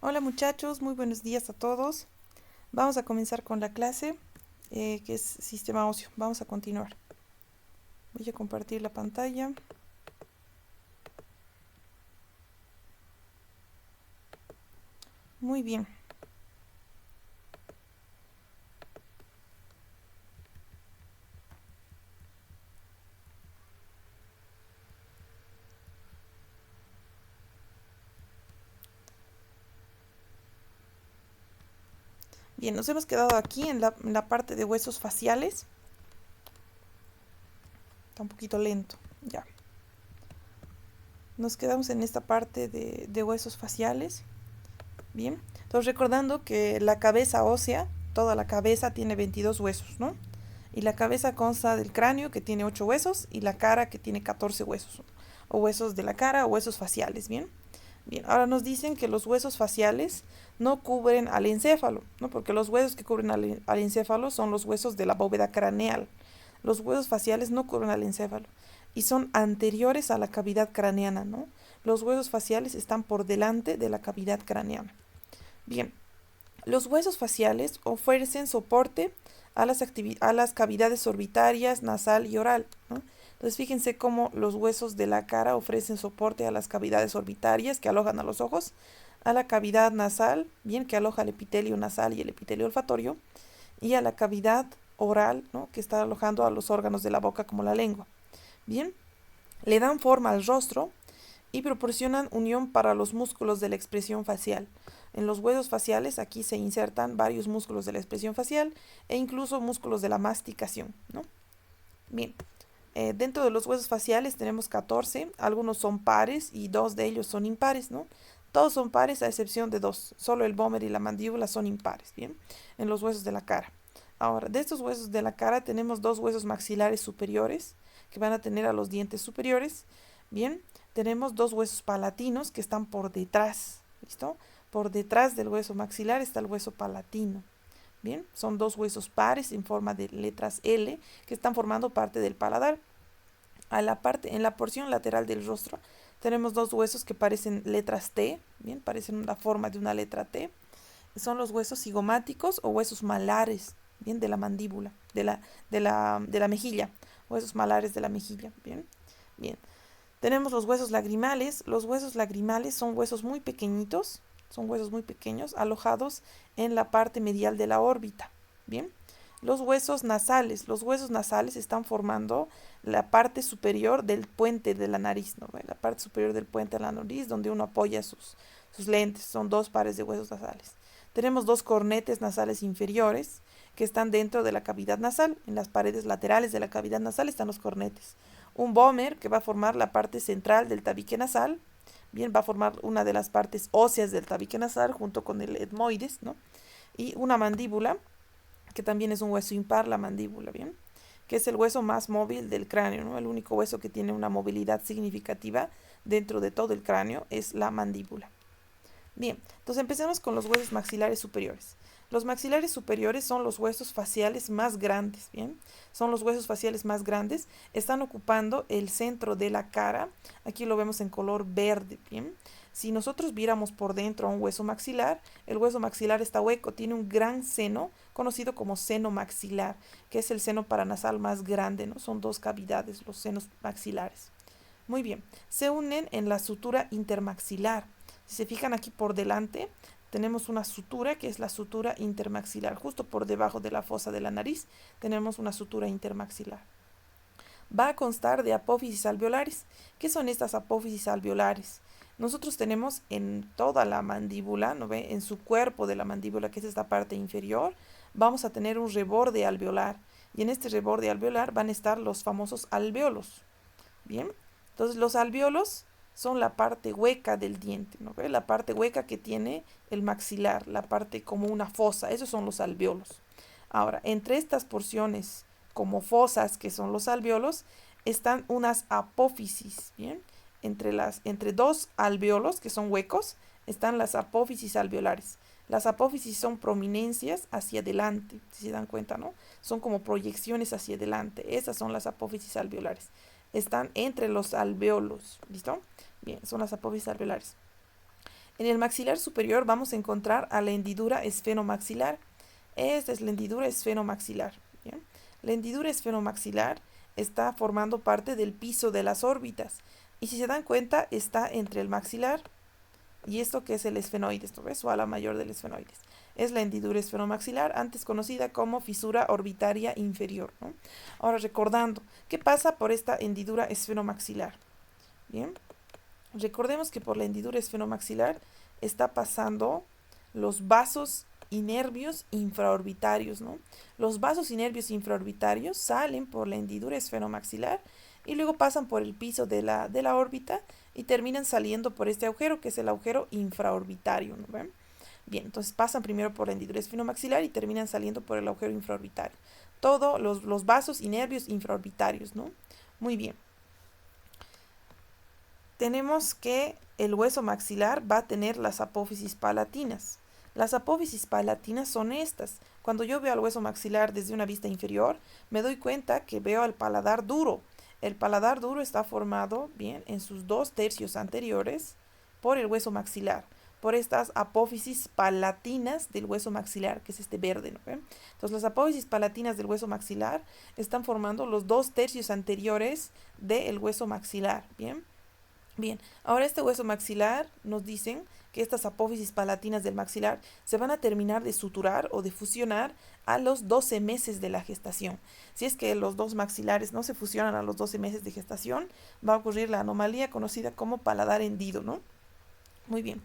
Hola muchachos, muy buenos días a todos. Vamos a comenzar con la clase que es sistema óseo. Vamos a continuar. Voy a compartir la pantalla. Muy bien. Bien, nos hemos quedado aquí en la parte de huesos faciales. Está un poquito lento. Ya. Nos quedamos en esta parte de huesos faciales. Bien. Entonces recordando que la cabeza ósea, toda la cabeza tiene 22 huesos, ¿no? Y la cabeza consta del cráneo que tiene 8 huesos y la cara que tiene 14 huesos. O huesos de la cara o huesos faciales, ¿bien? Bien, ahora nos dicen que los huesos faciales no cubren al encéfalo, ¿no? Porque los huesos que cubren al encéfalo son los huesos de la bóveda craneal. Los huesos faciales no cubren al encéfalo y son anteriores a la cavidad craneana, ¿no? Los huesos faciales están por delante de la cavidad craneana. Bien, los huesos faciales ofrecen soporte a las cavidades orbitarias, nasal y oral, ¿no? Entonces fíjense cómo los huesos de la cara ofrecen soporte a las cavidades orbitarias que alojan a los ojos, a la cavidad nasal, bien, que aloja el epitelio nasal y el epitelio olfatorio, y a la cavidad oral, ¿no? Que está alojando a los órganos de la boca como la lengua. Bien, le dan forma al rostro y proporcionan unión para los músculos de la expresión facial. En los huesos faciales aquí se insertan varios músculos de la expresión facial e incluso músculos de la masticación, ¿no? Bien, dentro de los huesos faciales tenemos 14, algunos son pares y dos de ellos son impares, ¿no? Todos son pares a excepción de dos, solo el vómer y la mandíbula son impares, ¿bien? En los huesos de la cara. Ahora, de estos huesos de la cara tenemos dos huesos maxilares superiores que van a tener a los dientes superiores, ¿bien? Tenemos dos huesos palatinos que están por detrás, ¿listo? Por detrás del hueso maxilar está el hueso palatino. Bien, son dos huesos pares en forma de letras L que están formando parte del paladar. En la porción lateral del rostro tenemos dos huesos que parecen letras T, bien, parecen la forma de una letra T. Son los huesos cigomáticos o huesos malares, bien, de la mandíbula, de la mejilla, huesos malares de la mejilla, bien, bien. Tenemos los huesos lagrimales. Los huesos lagrimales son huesos muy pequeñitos, son huesos muy pequeños, alojados en la parte medial de la órbita. Bien. Los huesos nasales están formando la parte superior del puente de la nariz, ¿no? La parte superior del puente de la nariz donde uno apoya sus lentes. Son dos pares de huesos nasales. Tenemos dos cornetes nasales inferiores que están dentro de la cavidad nasal. En las paredes laterales de la cavidad nasal están los cornetes. Un vómer que va a formar la parte central del tabique nasal, bien, va a formar una de las partes óseas del tabique nasal junto con el etmoides, ¿no? Y una mandíbula, que también es un hueso impar, la mandíbula, bien, que es el hueso más móvil del cráneo, ¿no? El único hueso que tiene una movilidad significativa dentro de todo el cráneo es la mandíbula. Bien, entonces empecemos con los huesos maxilares superiores. Los maxilares superiores son los huesos faciales más grandes, ¿bien? Son los huesos faciales más grandes, están ocupando el centro de la cara, aquí lo vemos en color verde, ¿bien? Si nosotros viéramos por dentro a un hueso maxilar, el hueso maxilar está hueco, tiene un gran seno, conocido como seno maxilar, que es el seno paranasal más grande, ¿no? Son dos cavidades, los senos maxilares. Muy bien, se unen en la sutura intermaxilar. Si se fijan aquí por delante, tenemos una sutura que es la sutura intermaxilar. Justo por debajo de la fosa de la nariz tenemos una sutura intermaxilar. Va a constar de apófisis alveolares. ¿Qué son estas apófisis alveolares? Nosotros tenemos en toda la mandíbula, ¿no ve? En su cuerpo de la mandíbula, que es esta parte inferior, vamos a tener un reborde alveolar. Y en este reborde alveolar van a estar los famosos alvéolos. Bien, entonces los alvéolos son la parte hueca del diente, ¿no ve? La parte hueca que tiene el maxilar, la parte como una fosa, esos son los alvéolos. Ahora, entre estas porciones como fosas que son los alvéolos, están unas apófisis, ¿bien? Entre dos alvéolos que son huecos, están las apófisis alveolares. Las apófisis son prominencias hacia adelante, si se dan cuenta, ¿no? Son como proyecciones hacia adelante. Esas son las apófisis alveolares. Están entre los alvéolos, ¿listo? Bien, son las apófisis alveolares. En el maxilar superior vamos a encontrar a la hendidura esfenomaxilar. Esta es la hendidura esfenomaxilar. ¿Bien? La hendidura esfenomaxilar está formando parte del piso de las órbitas. Y si se dan cuenta, está entre el maxilar y esto que es el esfenoide, esto es su ala mayor del esfenoides. Es la hendidura esfenomaxilar, antes conocida como fisura orbitaria inferior, ¿no? Ahora recordando, ¿qué pasa por esta hendidura esfenomaxilar? Bien, recordemos que por la hendidura esfenomaxilar está pasando los vasos y nervios infraorbitarios, ¿no? Los vasos y nervios infraorbitarios salen por la hendidura esfenomaxilar y luego pasan por el piso de la órbita y terminan saliendo por este agujero que es el agujero infraorbitario, ¿no ven? Bien, entonces pasan primero por la hendidura esfenomaxilar y terminan saliendo por el agujero infraorbitario. Todos los vasos y nervios infraorbitarios, ¿no? Muy bien. Tenemos que el hueso maxilar va a tener las apófisis palatinas. Las apófisis palatinas son estas. Cuando yo veo al hueso maxilar desde una vista inferior, me doy cuenta que veo el paladar duro. El paladar duro está formado, bien, en sus 2/3 anteriores por el hueso maxilar, por estas apófisis palatinas del hueso maxilar, que es este verde, ¿no ven? Entonces, las apófisis palatinas del hueso maxilar están formando los 2/3 anteriores del hueso maxilar, ¿bien? Bien, ahora este hueso maxilar nos dicen que estas apófisis palatinas del maxilar se van a terminar de suturar o de fusionar a los 12 meses de la gestación. Si es que los dos maxilares no se fusionan a los 12 meses de gestación, va a ocurrir la anomalía conocida como paladar hendido, ¿no? Muy bien.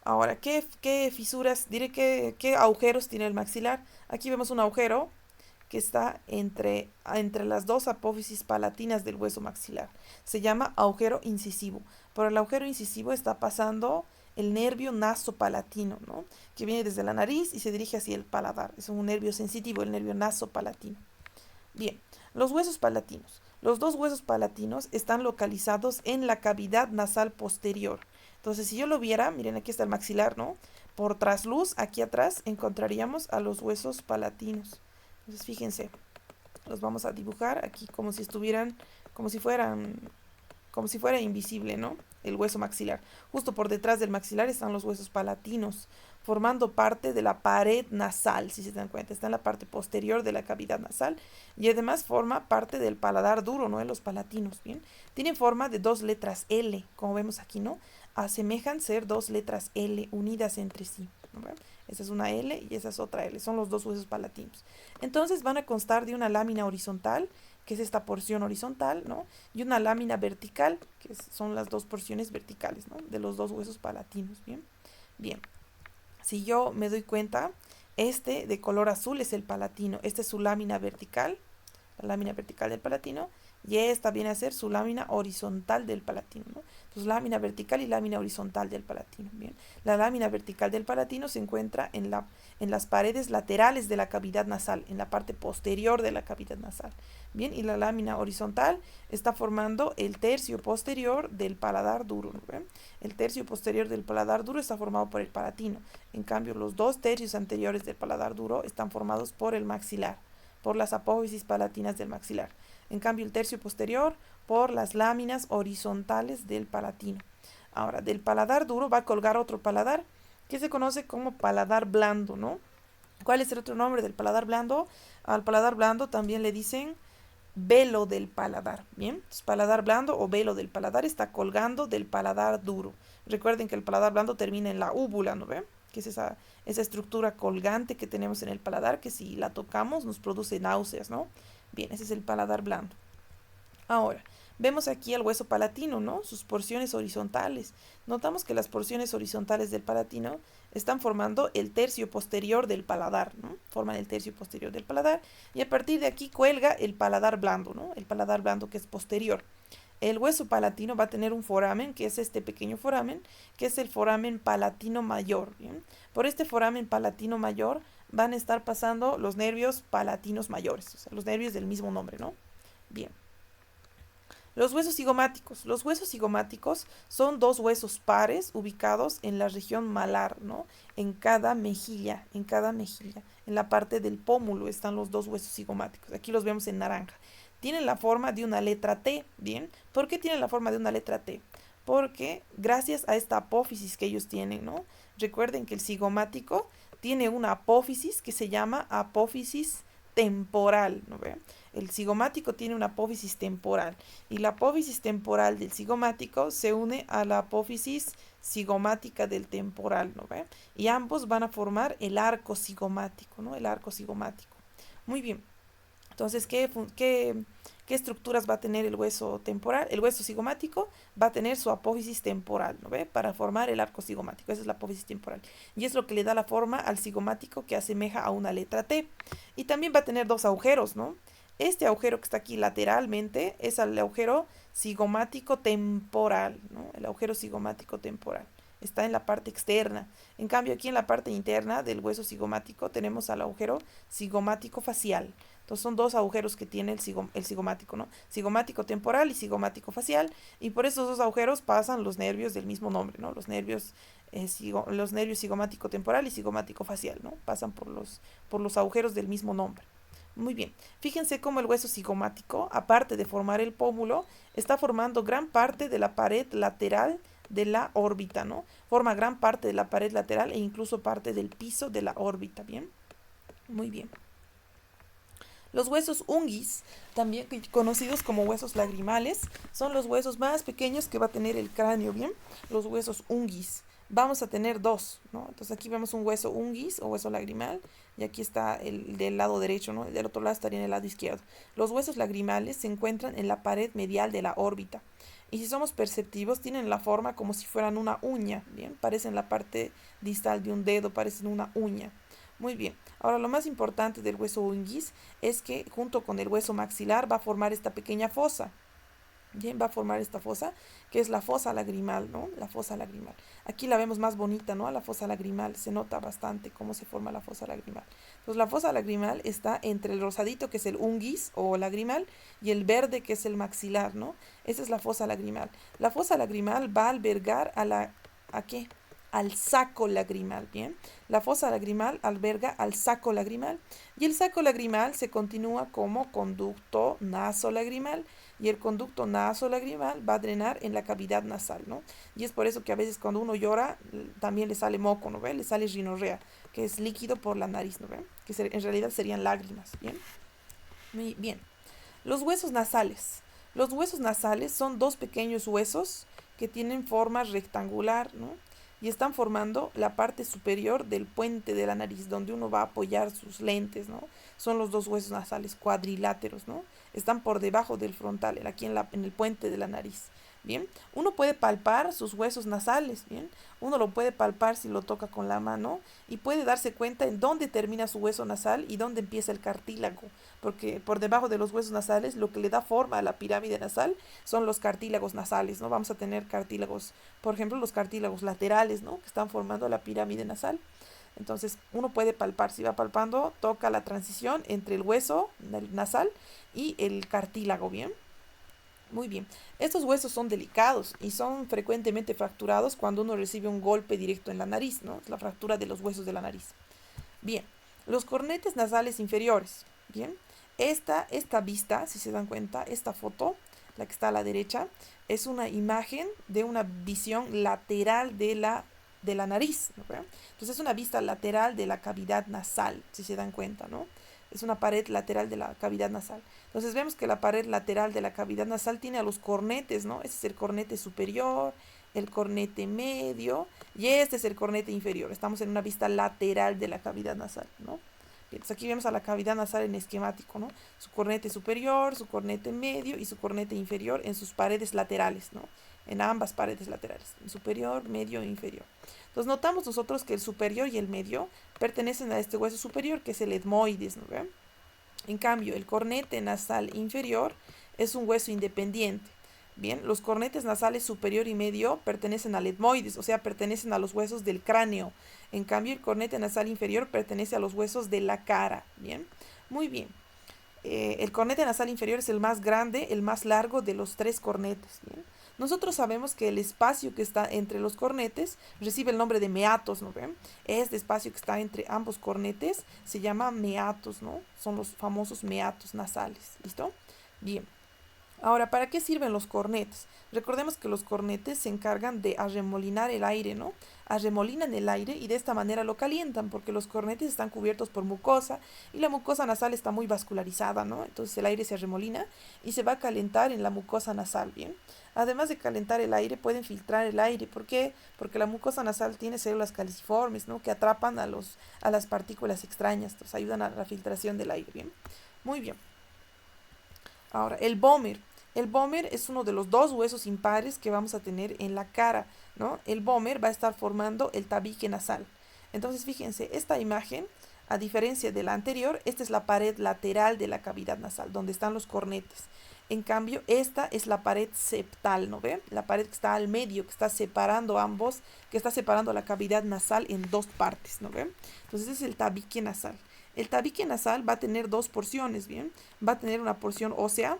Ahora, ¿qué fisuras, diré qué agujeros tiene el maxilar? Aquí vemos un agujero que está entre las dos apófisis palatinas del hueso maxilar. Se llama agujero incisivo. Por el agujero incisivo está pasando el nervio nasopalatino, ¿no? Que viene desde la nariz y se dirige hacia el paladar. Es un nervio sensitivo, el nervio nasopalatino. Bien, los huesos palatinos. Los dos huesos palatinos están localizados en la cavidad nasal posterior. Entonces, si yo lo viera, miren, aquí está el maxilar, ¿no? Por trasluz, aquí atrás, encontraríamos a los huesos palatinos. Entonces, fíjense, los vamos a dibujar aquí como si estuvieran, como si fueran, como si fuera invisible, ¿no? El hueso maxilar. Justo por detrás del maxilar están los huesos palatinos, formando parte de la pared nasal, si se dan cuenta. Está en la parte posterior de la cavidad nasal y además forma parte del paladar duro, ¿no? De los palatinos, ¿bien? Tienen forma de dos letras L, como vemos aquí, ¿no? Asemejan ser dos letras L unidas entre sí, ¿no? Esa es una L y esa es otra L, son los dos huesos palatinos. Entonces van a constar de una lámina horizontal, que es esta porción horizontal, ¿no? Y una lámina vertical, que son las dos porciones verticales, ¿no? De los dos huesos palatinos, ¿bien? Bien, si yo me doy cuenta, este de color azul es el palatino, esta es su lámina vertical, la lámina vertical del palatino, y esta viene a ser su lámina horizontal del palatino, ¿no? Entonces, lámina vertical y lámina horizontal del palatino, ¿bien? La lámina vertical del palatino se encuentra en las paredes laterales de la cavidad nasal, en la parte posterior de la cavidad nasal, ¿bien? Y la lámina horizontal está formando el tercio posterior del paladar duro, ¿no ven? El tercio posterior del paladar duro está formado por el palatino. En cambio, los 2/3 anteriores del paladar duro están formados por el maxilar, por las apófisis palatinas del maxilar. En cambio, el tercio posterior por las láminas horizontales del palatino. Ahora, del paladar duro va a colgar otro paladar que se conoce como paladar blando, ¿no? ¿Cuál es el otro nombre del paladar blando? Al paladar blando también le dicen velo del paladar, ¿bien? Entonces, paladar blando o velo del paladar está colgando del paladar duro. Recuerden que el paladar blando termina en la úvula, ¿no ven? Que es esa estructura colgante que tenemos en el paladar que si la tocamos nos produce náuseas, ¿no? Bien, ese es el paladar blando. Ahora, vemos aquí el hueso palatino, ¿no? Sus porciones horizontales. Notamos que las porciones horizontales del palatino están formando el tercio posterior del paladar, ¿no? Forman el tercio posterior del paladar y a partir de aquí cuelga el paladar blando, ¿no? El paladar blando que es posterior. El hueso palatino va a tener un foramen, que es este pequeño foramen, que es el foramen palatino mayor, ¿bien? Por este foramen palatino mayor van a estar pasando los nervios palatinos mayores, o sea, los nervios del mismo nombre, ¿no? Bien. Los huesos cigomáticos. Los huesos cigomáticos son dos huesos pares ubicados en la región malar, ¿no? En cada mejilla, en la parte del pómulo están los dos huesos cigomáticos. Aquí los vemos en naranja. Tienen la forma de una letra T, ¿bien? ¿Por qué tienen la forma de una letra T? porque gracias a esta apófisis que ellos tienen, ¿no? Recuerden que el cigomático tiene una apófisis que se llama apófisis temporal, ¿no ve? El cigomático tiene una apófisis temporal y la apófisis temporal del cigomático se une a la apófisis cigomática del temporal, ¿no ve? Y ambos van a formar el arco cigomático, ¿no? El arco cigomático. Muy bien. Entonces, ¿qué estructuras va a tener el hueso temporal? El hueso cigomático va a tener su apófisis temporal, ¿no ve? Para formar el arco cigomático. Esa es la apófisis temporal. Y es lo que le da la forma al cigomático que asemeja a una letra T. Y también va a tener dos agujeros, ¿no? Este agujero que está aquí lateralmente es el agujero cigomático temporal, ¿no? El agujero cigomático temporal. Está en la parte externa. En cambio, aquí en la parte interna del hueso cigomático tenemos al agujero cigomático facial. Entonces son dos agujeros que tiene el cigomático, ¿no? Cigomático temporal y cigomático facial. Y por esos dos agujeros pasan los nervios del mismo nombre, ¿no? Los nervios cigomático temporal y cigomático facial, ¿no? Pasan por los agujeros del mismo nombre. Muy bien. Fíjense cómo el hueso cigomático, aparte de formar el pómulo, está formando gran parte de la pared lateral de la órbita, ¿no? Forma gran parte de la pared lateral e incluso parte del piso de la órbita, ¿bien? Muy bien. Los huesos unguis, también conocidos como huesos lagrimales, son los huesos más pequeños que va a tener el cráneo, ¿bien? Los huesos unguis. Vamos a tener dos, ¿no? Entonces aquí vemos un hueso unguis o hueso lagrimal y aquí está el del lado derecho, ¿no? El del otro lado estaría en el lado izquierdo. Los huesos lagrimales se encuentran en la pared medial de la órbita. Y si somos perceptivos, tienen la forma como si fueran una uña, ¿bien? Parecen la parte distal de un dedo, parecen una uña. Muy bien. Ahora, lo más importante del hueso unguis es que junto con el hueso maxilar va a formar esta pequeña fosa. Bien, va a formar esta fosa, que es la fosa lagrimal, ¿no? La fosa lagrimal. Aquí la vemos más bonita, ¿no? La fosa lagrimal. Se nota bastante cómo se forma la fosa lagrimal. Entonces, la fosa lagrimal está entre el rosadito, que es el unguis o lagrimal, y el verde, que es el maxilar, ¿no? Esa es la fosa lagrimal. La fosa lagrimal va a albergar ¿a qué? Al saco lagrimal, ¿bien? La fosa lagrimal alberga al saco lagrimal y el saco lagrimal se continúa como conducto nasolagrimal y el conducto nasolagrimal va a drenar en la cavidad nasal, ¿no? Y es por eso que a veces cuando uno llora también le sale moco, ¿no ve? Le sale rinorrea, que es líquido por la nariz, ¿no ve? En realidad serían lágrimas, ¿bien? Muy bien. Los huesos nasales. Los huesos nasales son dos pequeños huesos que tienen forma rectangular, ¿no? Y están formando la parte superior del puente de la nariz, donde uno va a apoyar sus lentes, ¿no? Son los dos huesos nasales cuadriláteros, ¿no? Están por debajo del frontal, aquí en el puente de la nariz. Bien, uno puede palpar sus huesos nasales, bien, uno lo puede palpar si lo toca con la mano y puede darse cuenta en dónde termina su hueso nasal y dónde empieza el cartílago, porque por debajo de los huesos nasales lo que le da forma a la pirámide nasal son los cartílagos nasales, ¿no? Vamos a tener cartílagos, por ejemplo, los cartílagos laterales, ¿no? Que están formando la pirámide nasal. Entonces, uno puede palpar, si va palpando, toca la transición entre el hueso nasal y el cartílago, ¿bien? Muy bien. Estos huesos son delicados y son frecuentemente fracturados cuando uno recibe un golpe directo en la nariz, ¿no? Es la fractura de los huesos de la nariz. Bien. Los cornetes nasales inferiores. Bien. Esta vista, si se dan cuenta, esta foto, la que está a la derecha, es una imagen de una visión lateral de la nariz, ¿no? Entonces es una vista lateral de la cavidad nasal, si se dan cuenta, ¿no? Es una pared lateral de la cavidad nasal. Entonces vemos que la pared lateral de la cavidad nasal tiene a los cornetes, ¿no? Ese es el cornete superior, el cornete medio y este es el cornete inferior. Estamos en una vista lateral de la cavidad nasal, ¿no? Bien, entonces aquí vemos a la cavidad nasal en esquemático, ¿no? Su cornete superior, su cornete medio y su cornete inferior en sus paredes laterales, ¿no? En ambas paredes laterales, en superior, medio e inferior. Entonces notamos nosotros que el superior y el medio pertenecen a este hueso superior, que es el etmoides, ¿no ve? En cambio, el cornete nasal inferior es un hueso independiente. Bien, los cornetes nasales superior y medio pertenecen al etmoides, o sea, pertenecen a los huesos del cráneo. En cambio, el cornete nasal inferior pertenece a los huesos de la cara. Bien, muy bien. El cornete nasal inferior es el más grande, el más largo de los tres cornetes. ¿Bien? Nosotros sabemos que el espacio que está entre los cornetes recibe el nombre de meatos, ¿no ven? Este espacio que está entre ambos cornetes se llama meatos, ¿no? Son los famosos meatos nasales, ¿listo? Bien. Ahora, ¿para qué sirven los cornetes? Recordemos que los cornetes se encargan de arremolinar el aire, ¿no? Arremolinan el aire y de esta manera lo calientan, porque los cornetes están cubiertos por mucosa y la mucosa nasal está muy vascularizada, ¿no? Entonces el aire se arremolina y se va a calentar en la mucosa nasal, ¿bien? Además de calentar el aire, pueden filtrar el aire. ¿Por qué? Porque la mucosa nasal tiene células caliciformes, ¿no? Que atrapan a las partículas extrañas, entonces ayudan a la filtración del aire, ¿bien? Muy bien. Ahora, el vómer. El vómer es uno de los dos huesos impares que vamos a tener en la cara, ¿no? El vómer va a estar formando el tabique nasal. Entonces, fíjense, esta imagen, a diferencia de la anterior, esta es la pared lateral de la cavidad nasal, donde están los cornetes. En cambio, esta es la pared septal, ¿no ve? La pared que está al medio, que está separando ambos, que está separando la cavidad nasal en dos partes, ¿no ve? Entonces, es el tabique nasal. El tabique nasal va a tener dos porciones, ¿bien? Va a tener una porción ósea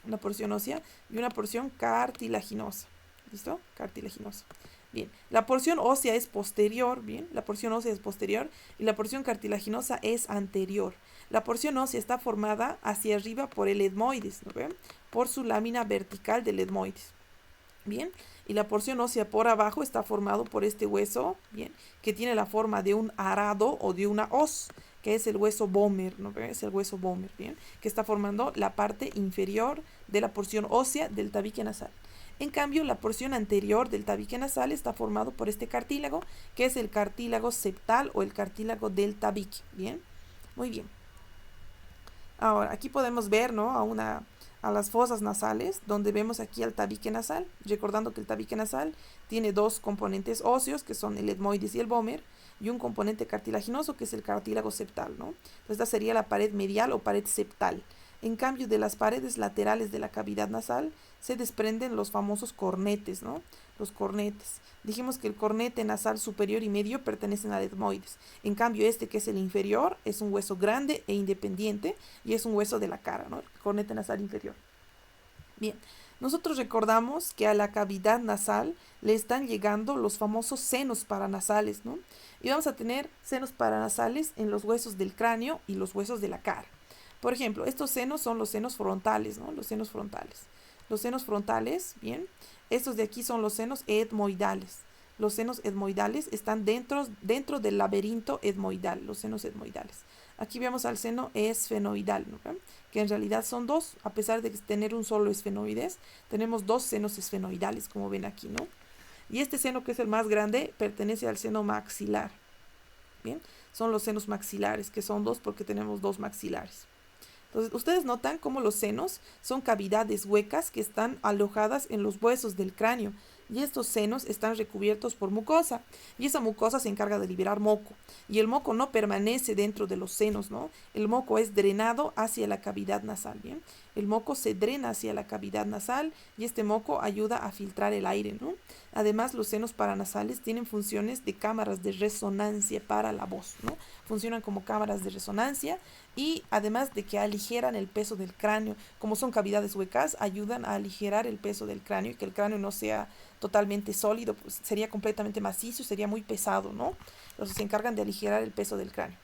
y una porción cartilaginosa. ¿Listo? Cartilaginosa. Bien, la porción ósea es posterior, bien, la porción ósea es posterior y la porción cartilaginosa es anterior. La porción ósea está formada hacia arriba por el etmoides, ¿no ven? Por su lámina vertical del etmoides. Bien, y la porción ósea por abajo está formado por este hueso, bien, que tiene la forma de un arado o de una hoz, que es el hueso vómer, ¿no? Es el hueso vómer, bien, que está formando la parte inferior de la porción ósea del tabique nasal. En cambio, la porción anterior del tabique nasal está formado por este cartílago, que es el cartílago septal o el cartílago del tabique, bien, muy bien. Ahora, aquí podemos ver, ¿no? A las fosas nasales, donde vemos aquí al tabique nasal, recordando que el tabique nasal tiene dos componentes óseos, que son el etmoides y el vómer, y un componente cartilaginoso, que es el cartílago septal, ¿no? Entonces, esta sería la pared medial o pared septal. En cambio, de las paredes laterales de la cavidad nasal se desprenden los famosos cornetes, ¿no? Los cornetes. Dijimos que el cornete nasal superior y medio pertenecen al etmoides. En cambio, este que es el inferior es un hueso grande e independiente y es un hueso de la cara, ¿no? El cornete nasal inferior. Bien, nosotros recordamos que a la cavidad nasal le están llegando los famosos senos paranasales, ¿no? Y vamos a tener senos paranasales en los huesos del cráneo y los huesos de la cara. Por ejemplo, estos senos son los senos frontales, ¿no? Los senos frontales. Los senos frontales, bien, estos de aquí son los senos etmoidales. Los senos etmoidales están dentro del laberinto etmoidal, los senos etmoidales. Aquí vemos al seno esfenoidal, ¿no? Que en realidad son dos, a pesar de tener un solo esfenoides, tenemos dos senos esfenoidales, como ven aquí, ¿no? Y este seno, que es el más grande, pertenece al seno maxilar. Bien, son los senos maxilares, que son dos porque tenemos dos maxilares. Entonces, ustedes notan cómo los senos son cavidades huecas que están alojadas en los huesos del cráneo y estos senos están recubiertos por mucosa y esa mucosa se encarga de liberar moco y el moco no permanece dentro de los senos, ¿no? El moco es drenado hacia la cavidad nasal, ¿bien? El moco se drena hacia la cavidad nasal y este moco ayuda a filtrar el aire, ¿no? Además, los senos paranasales tienen funciones de cámaras de resonancia para la voz, ¿no? Funcionan como cámaras de resonancia y además de que aligeran el peso del cráneo, como son cavidades huecas, ayudan a aligerar el peso del cráneo y que el cráneo no sea totalmente sólido, pues sería completamente macizo, sería muy pesado, ¿no? Entonces se encargan de aligerar el peso del cráneo.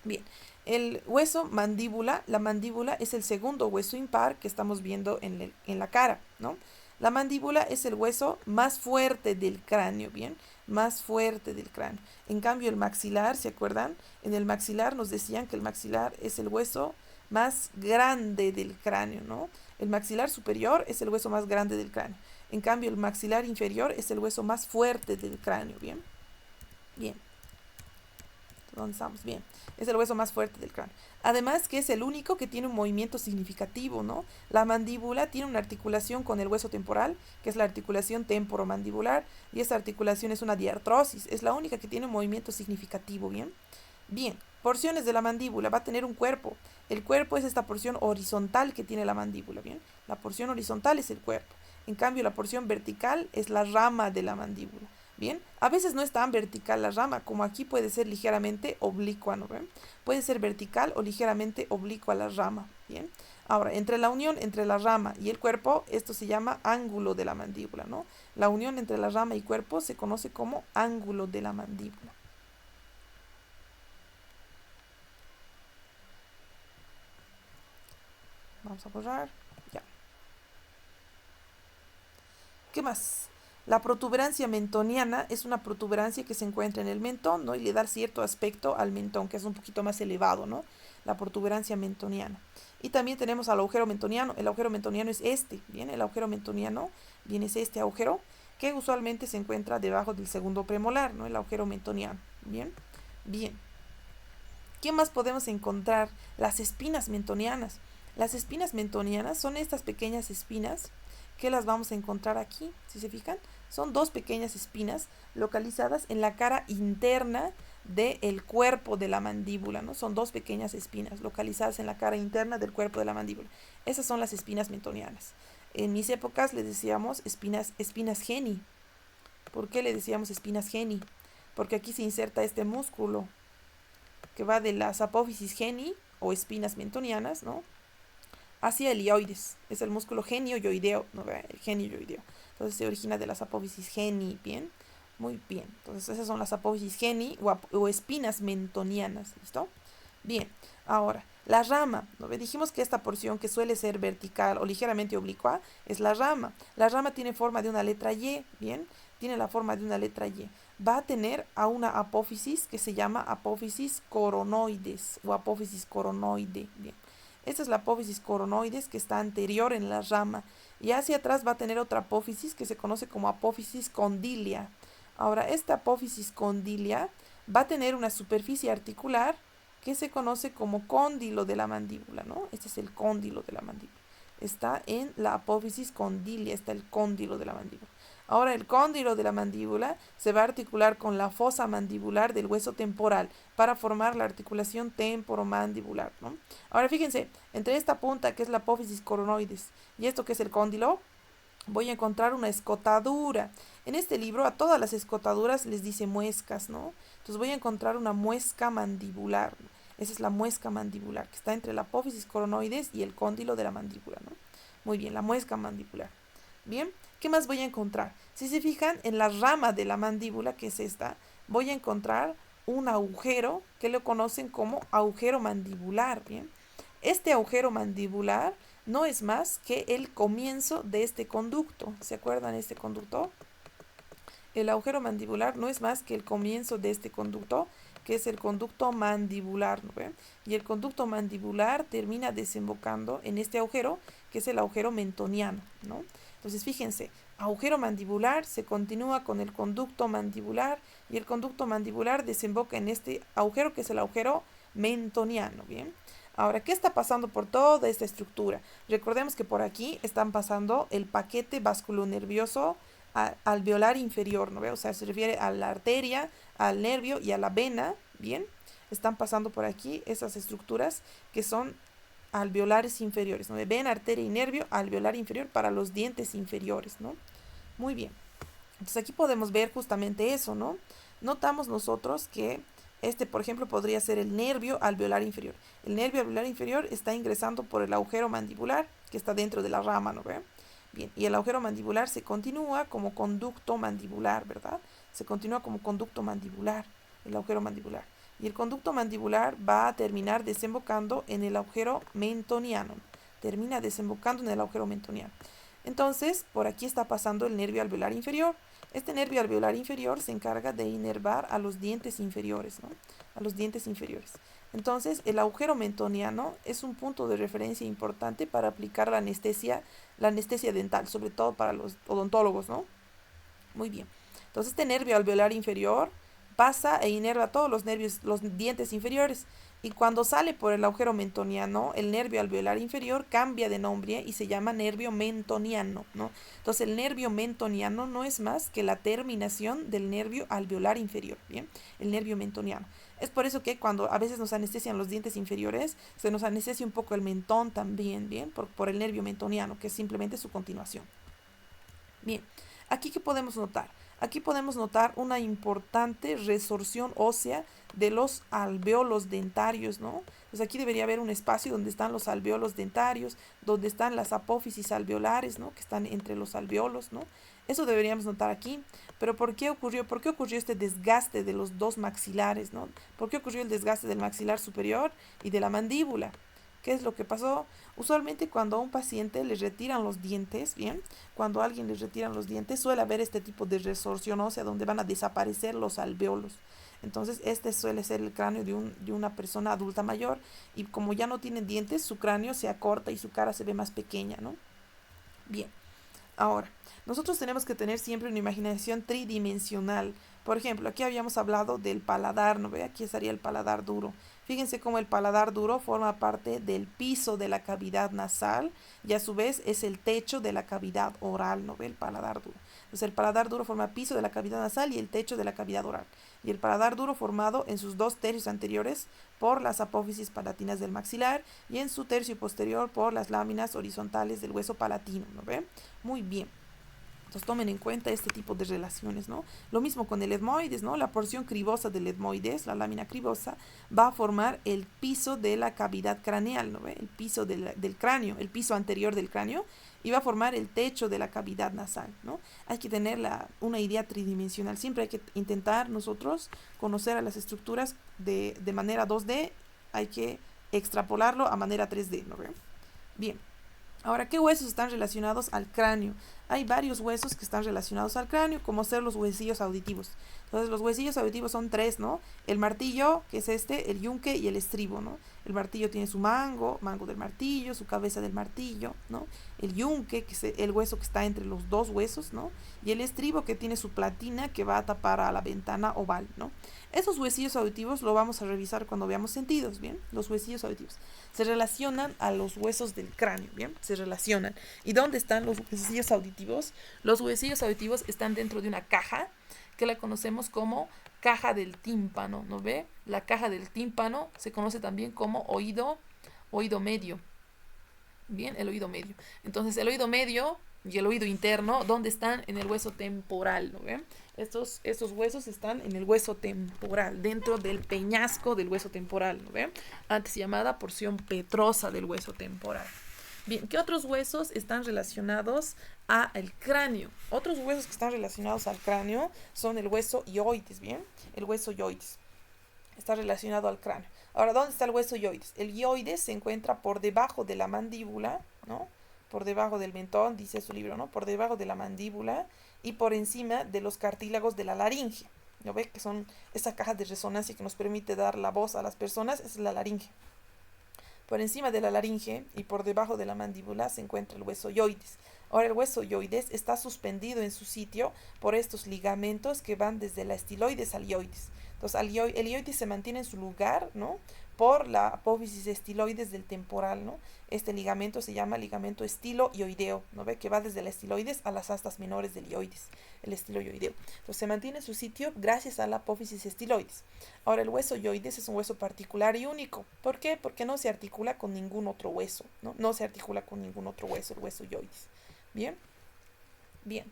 Bien, el hueso mandíbula, la mandíbula es el segundo hueso impar que estamos viendo en la cara, ¿no? La mandíbula es el hueso más fuerte del cráneo, ¿bien? Más fuerte del cráneo. En cambio, el maxilar, ¿se acuerdan? En el maxilar nos decían que el maxilar es el hueso más grande del cráneo, ¿no? El maxilar superior es el hueso más grande del cráneo. En cambio, el maxilar inferior es el hueso más fuerte del cráneo, ¿bien? Bien. ¿Dónde estamos? Bien. Es el hueso más fuerte del cráneo. Además que es el único que tiene un movimiento significativo, ¿no? La mandíbula tiene una articulación con el hueso temporal, que es la articulación temporomandibular, y esta articulación es una diartrosis. Es la única que tiene un movimiento significativo, ¿bien? Bien, porciones de la mandíbula. Va a tener un cuerpo. El cuerpo es esta porción horizontal que tiene la mandíbula, ¿bien? La porción horizontal es el cuerpo. En cambio, la porción vertical es la rama de la mandíbula. Bien, a veces no es tan vertical la rama, como aquí puede ser ligeramente oblicua, ¿no ven? Puede ser vertical o ligeramente oblicua la rama, ¿bien? Ahora, entre la unión entre la rama y el cuerpo, esto se llama ángulo de la mandíbula, ¿no? La unión entre la rama y cuerpo se conoce como ángulo de la mandíbula. Vamos a borrar, ya. ¿Qué más? La protuberancia mentoniana es una protuberancia que se encuentra en el mentón, ¿no? Y le da cierto aspecto al mentón, que es un poquito más elevado, ¿no? La protuberancia mentoniana. Y también tenemos al agujero mentoniano. El agujero mentoniano es este, ¿bien? El agujero mentoniano viene es este agujero que usualmente se encuentra debajo del segundo premolar, ¿no? El agujero mentoniano, ¿bien? Bien. ¿Qué más podemos encontrar? Las espinas mentonianas. Las espinas mentonianas son estas pequeñas espinas que las vamos a encontrar aquí, si se fijan. Son dos pequeñas espinas localizadas en la cara interna del cuerpo de la mandíbula, ¿no? Son dos pequeñas espinas localizadas en la cara interna del cuerpo de la mandíbula. Esas son las espinas mentonianas. En mis épocas les decíamos espinas geni. ¿Por qué le decíamos espinas geni? Porque aquí se inserta este músculo que va de las apófisis geni o espinas mentonianas, ¿no? Hacia el ioides. Es el músculo genio-yoideo, ¿no? El genio-yoideo. Entonces se origina de las apófisis geni, ¿bien? Muy bien. Entonces esas son las apófisis geni o espinas mentonianas, ¿listo? Bien. Ahora, la rama, ¿no? Dijimos que esta porción que suele ser vertical o ligeramente oblicua es la rama. La rama tiene forma de una letra Y, ¿bien? Tiene la forma de una letra Y. Va a tener a una apófisis que se llama apófisis coronoides o apófisis coronoide, ¿bien? Esta es la apófisis coronoides que está anterior en la rama. Y hacia atrás va a tener otra apófisis que se conoce como apófisis condilia. Ahora, esta apófisis condilia va a tener una superficie articular que se conoce como cóndilo de la mandíbula, ¿no? Este es el cóndilo de la mandíbula. Está en la apófisis condilia, está el cóndilo de la mandíbula. Ahora el cóndilo de la mandíbula se va a articular con la fosa mandibular del hueso temporal para formar la articulación temporomandibular, ¿no? Ahora fíjense, entre esta punta que es la apófisis coronoides y esto que es el cóndilo, voy a encontrar una escotadura. En este libro a todas las escotaduras les dice muescas, ¿no? Entonces voy a encontrar una muesca mandibular. Esa es la muesca mandibular, que está entre la apófisis coronoides y el cóndilo de la mandíbula, ¿no? Muy bien, la muesca mandibular. Bien, ¿qué más voy a encontrar? Si se fijan, en la rama de la mandíbula, que es esta, voy a encontrar un agujero que lo conocen como agujero mandibular, ¿bien? Este agujero mandibular no es más que el comienzo de este conducto. ¿Se acuerdan este conducto? El agujero mandibular no es más que el comienzo de este conducto, que es el conducto mandibular, ¿no ven? Y el conducto mandibular termina desembocando en este agujero, que es el agujero mentoniano, ¿no? Entonces, fíjense, agujero mandibular se continúa con el conducto mandibular y el conducto mandibular desemboca en este agujero, que es el agujero mentoniano, ¿bien? Ahora, ¿qué está pasando por toda esta estructura? Recordemos que por aquí están pasando el paquete vasculonervioso alveolar inferior, ¿no ve? O sea, se refiere a la arteria, al nervio y a la vena, ¿bien? Están pasando por aquí esas estructuras que son alveolares inferiores, ¿no? Vena, arteria y nervio, alveolar inferior para los dientes inferiores, ¿no? Muy bien. Entonces aquí podemos ver justamente eso, ¿no? Notamos nosotros que este, por ejemplo, podría ser el nervio alveolar inferior. El nervio alveolar inferior está ingresando por el agujero mandibular que está dentro de la rama, ¿no ve? Bien, y el agujero mandibular se continúa como conducto mandibular, ¿verdad? Se continúa como conducto mandibular, el agujero mandibular. Y el conducto mandibular va a terminar desembocando en el agujero mentoniano. Termina desembocando en el agujero mentoniano. Entonces, por aquí está pasando el nervio alveolar inferior. Este nervio alveolar inferior se encarga de inervar a los dientes inferiores, ¿no? A los dientes inferiores. Entonces, el agujero mentoniano es un punto de referencia importante para aplicar la anestesia dental, sobre todo para los odontólogos, ¿no? Muy bien. Entonces, este nervio alveolar inferior pasa e inerva todos los nervios, los dientes inferiores. Y cuando sale por el agujero mentoniano, el nervio alveolar inferior cambia de nombre y se llama nervio mentoniano, ¿no? Entonces el nervio mentoniano no es más que la terminación del nervio alveolar inferior, ¿bien? El nervio mentoniano. Es por eso que cuando a veces nos anestesian los dientes inferiores, se nos anestesia un poco el mentón también, ¿bien? Por el nervio mentoniano, que es simplemente su continuación. Bien, aquí ¿qué podemos notar? Aquí podemos notar una importante resorción ósea de los alvéolos dentarios, ¿no? Pues aquí debería haber un espacio donde están los alvéolos dentarios, donde están las apófisis alveolares, ¿no? Que están entre los alvéolos, ¿no? Eso deberíamos notar aquí. Pero ¿por qué ocurrió? ¿Por qué ocurrió este desgaste de los dos maxilares, ¿no? ¿Por qué ocurrió el desgaste del maxilar superior y de la mandíbula? ¿Qué es lo que pasó? Usualmente cuando a un paciente le retiran los dientes, bien, cuando a alguien le retiran los dientes, suele haber este tipo de resorción ósea donde van a desaparecer los alvéolos. Entonces, este suele ser el cráneo de una persona adulta mayor y como ya no tienen dientes, su cráneo se acorta y su cara se ve más pequeña, ¿no? Bien. Ahora, nosotros tenemos que tener siempre una imaginación tridimensional. Por ejemplo, aquí habíamos hablado del paladar, ¿no ve? Aquí estaría el paladar duro. Fíjense cómo el paladar duro forma parte del piso de la cavidad nasal y a su vez es el techo de la cavidad oral, ¿no ve? El paladar duro. Entonces el paladar duro forma piso de la cavidad nasal y el techo de la cavidad oral. Y el paladar duro formado en sus dos tercios anteriores por las apófisis palatinas del maxilar y en su tercio posterior por las láminas horizontales del hueso palatino, ¿no ve? Muy bien. Entonces tomen en cuenta este tipo de relaciones, ¿no? Lo mismo con el etmoides, ¿no? La porción cribosa del etmoides, la lámina cribosa, va a formar el piso de la cavidad craneal, ¿no ve? El piso del cráneo, el piso anterior del cráneo, y va a formar el techo de la cavidad nasal, ¿no? Hay que tener una idea tridimensional. Siempre hay que intentar nosotros conocer a las estructuras de manera 2D, hay que extrapolarlo a manera 3D, ¿no ve? Bien. Ahora, ¿qué huesos están relacionados al cráneo? Hay varios huesos que están relacionados al cráneo, como ser los huesillos auditivos. Entonces, los huesillos auditivos son tres, ¿no? El martillo, que es este, el yunque y el estribo, ¿no? El martillo tiene su mango del martillo, su cabeza del martillo, ¿no? El yunque, que es el hueso que está entre los dos huesos, ¿no? Y el estribo, que tiene su platina que va a tapar a la ventana oval, ¿no? Esos huesillos auditivos lo vamos a revisar cuando veamos sentidos, ¿bien? Los huesillos auditivos se relacionan a los huesos del cráneo, ¿bien? Se relacionan. ¿Y dónde están los huesillos auditivos? Los huesillos auditivos están dentro de una caja que la conocemos como caja del tímpano, ¿no ve? La caja del tímpano se conoce también como oído medio. Bien, el oído medio. Entonces, el oído medio y el oído interno, ¿dónde están? En el hueso temporal, ¿no ven? Estos huesos están en el hueso temporal, dentro del peñasco del hueso temporal, ¿no ven? Antes llamada porción petrosa del hueso temporal. Bien, ¿qué otros huesos están relacionados al cráneo? Otros huesos que están relacionados al cráneo son el hueso ioides, ¿bien? El hueso ioides está relacionado al cráneo. Ahora, ¿dónde está el hueso ioides? El ioides se encuentra por debajo de la mandíbula, ¿no? Por debajo del mentón, dice su libro, ¿no? Por debajo de la mandíbula y por encima de los cartílagos de la laringe. ¿No ve? Que son esa caja de resonancia que nos permite dar la voz a las personas, es la laringe. Por encima de la laringe y por debajo de la mandíbula se encuentra el hueso ioides. Ahora el hueso ioides está suspendido en su sitio por estos ligamentos que van desde la estiloides al ioides. Entonces el ioides se mantiene en su lugar, ¿no? Por la apófisis estiloides del temporal, ¿no? Este ligamento se llama ligamento estilo-ioideo, ¿no ve? Que va desde la estiloides a las astas menores del ioides, el estilo-ioideo. Entonces se mantiene en su sitio gracias a la apófisis estiloides. Ahora el hueso ioides es un hueso particular y único. ¿Por qué? Porque no se articula con ningún otro hueso, ¿no? No se articula con ningún otro hueso, el hueso ioides. ¿Bien? Bien.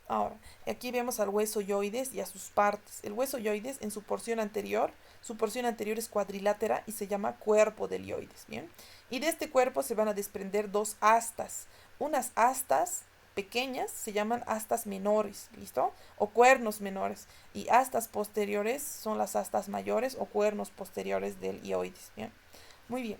Ahora, aquí vemos al hueso ioides y a sus partes. El hueso ioides en su porción anterior es cuadrilátera y se llama cuerpo del ioides, ¿bien? Y de este cuerpo se van a desprender dos astas. Unas astas pequeñas se llaman astas menores, ¿listo? O cuernos menores. Y astas posteriores son las astas mayores o cuernos posteriores del ioides, ¿bien? Muy bien.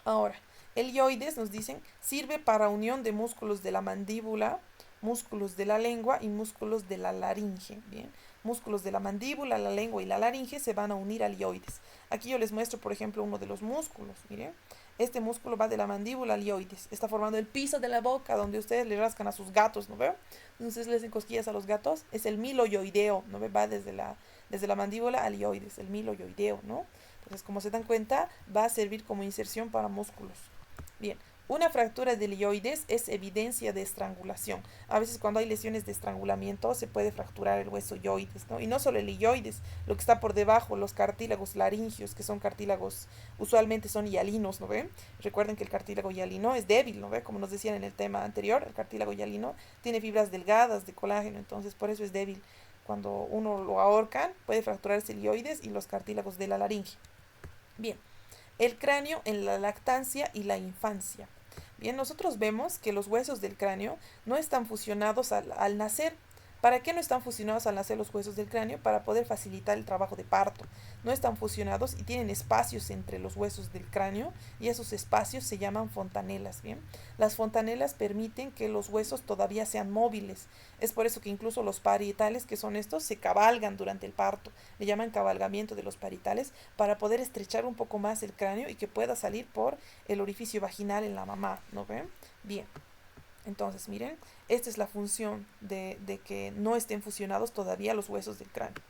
Ahora, el ioides, nos dicen, sirve para unión de músculos de la mandíbula, músculos de la lengua y músculos de la laringe, ¿bien? Músculos de la mandíbula, la lengua y la laringe se van a unir al ioides. Aquí yo les muestro, por ejemplo, uno de los músculos, miren. Este músculo va de la mandíbula al ioides. Está formando el piso de la boca donde ustedes le rascan a sus gatos, ¿no ve? Entonces les hacen cosquillas a los gatos. Es el miloioideo, ¿no ve? Va desde la mandíbula al ioides, el miloioideo, ¿no? Entonces, como se dan cuenta, va a servir como inserción para músculos. Bien, una fractura del ioides es evidencia de estrangulación. A veces cuando hay lesiones de estrangulamiento se puede fracturar el hueso ioides, ¿no? Y no solo el ioides, lo que está por debajo, los cartílagos laringios, que son cartílagos, usualmente son hialinos, ¿no ven? Recuerden que el cartílago hialino es débil, ¿no ve? Como nos decían en el tema anterior, el cartílago hialino tiene fibras delgadas de colágeno, entonces por eso es débil. Cuando uno lo ahorcan, puede fracturarse el ioides y los cartílagos de la laringe. Bien, el cráneo en la lactancia y la infancia. Bien, nosotros vemos que los huesos del cráneo no están fusionados al nacer. ¿Para qué no están fusionados al nacer los huesos del cráneo? Para poder facilitar el trabajo de parto. no están fusionados y tienen espacios entre los huesos del cráneo, y esos espacios se llaman fontanelas, ¿bien? Las fontanelas permiten que los huesos todavía sean móviles. Es por eso que incluso los parietales, que son estos, se cabalgan durante el parto. Le llaman cabalgamiento de los parietales, para poder estrechar un poco más el cráneo y que pueda salir por el orificio vaginal en la mamá, ¿no ven? Bien. Entonces, miren, esta es la función de que no estén fusionados todavía los huesos del cráneo.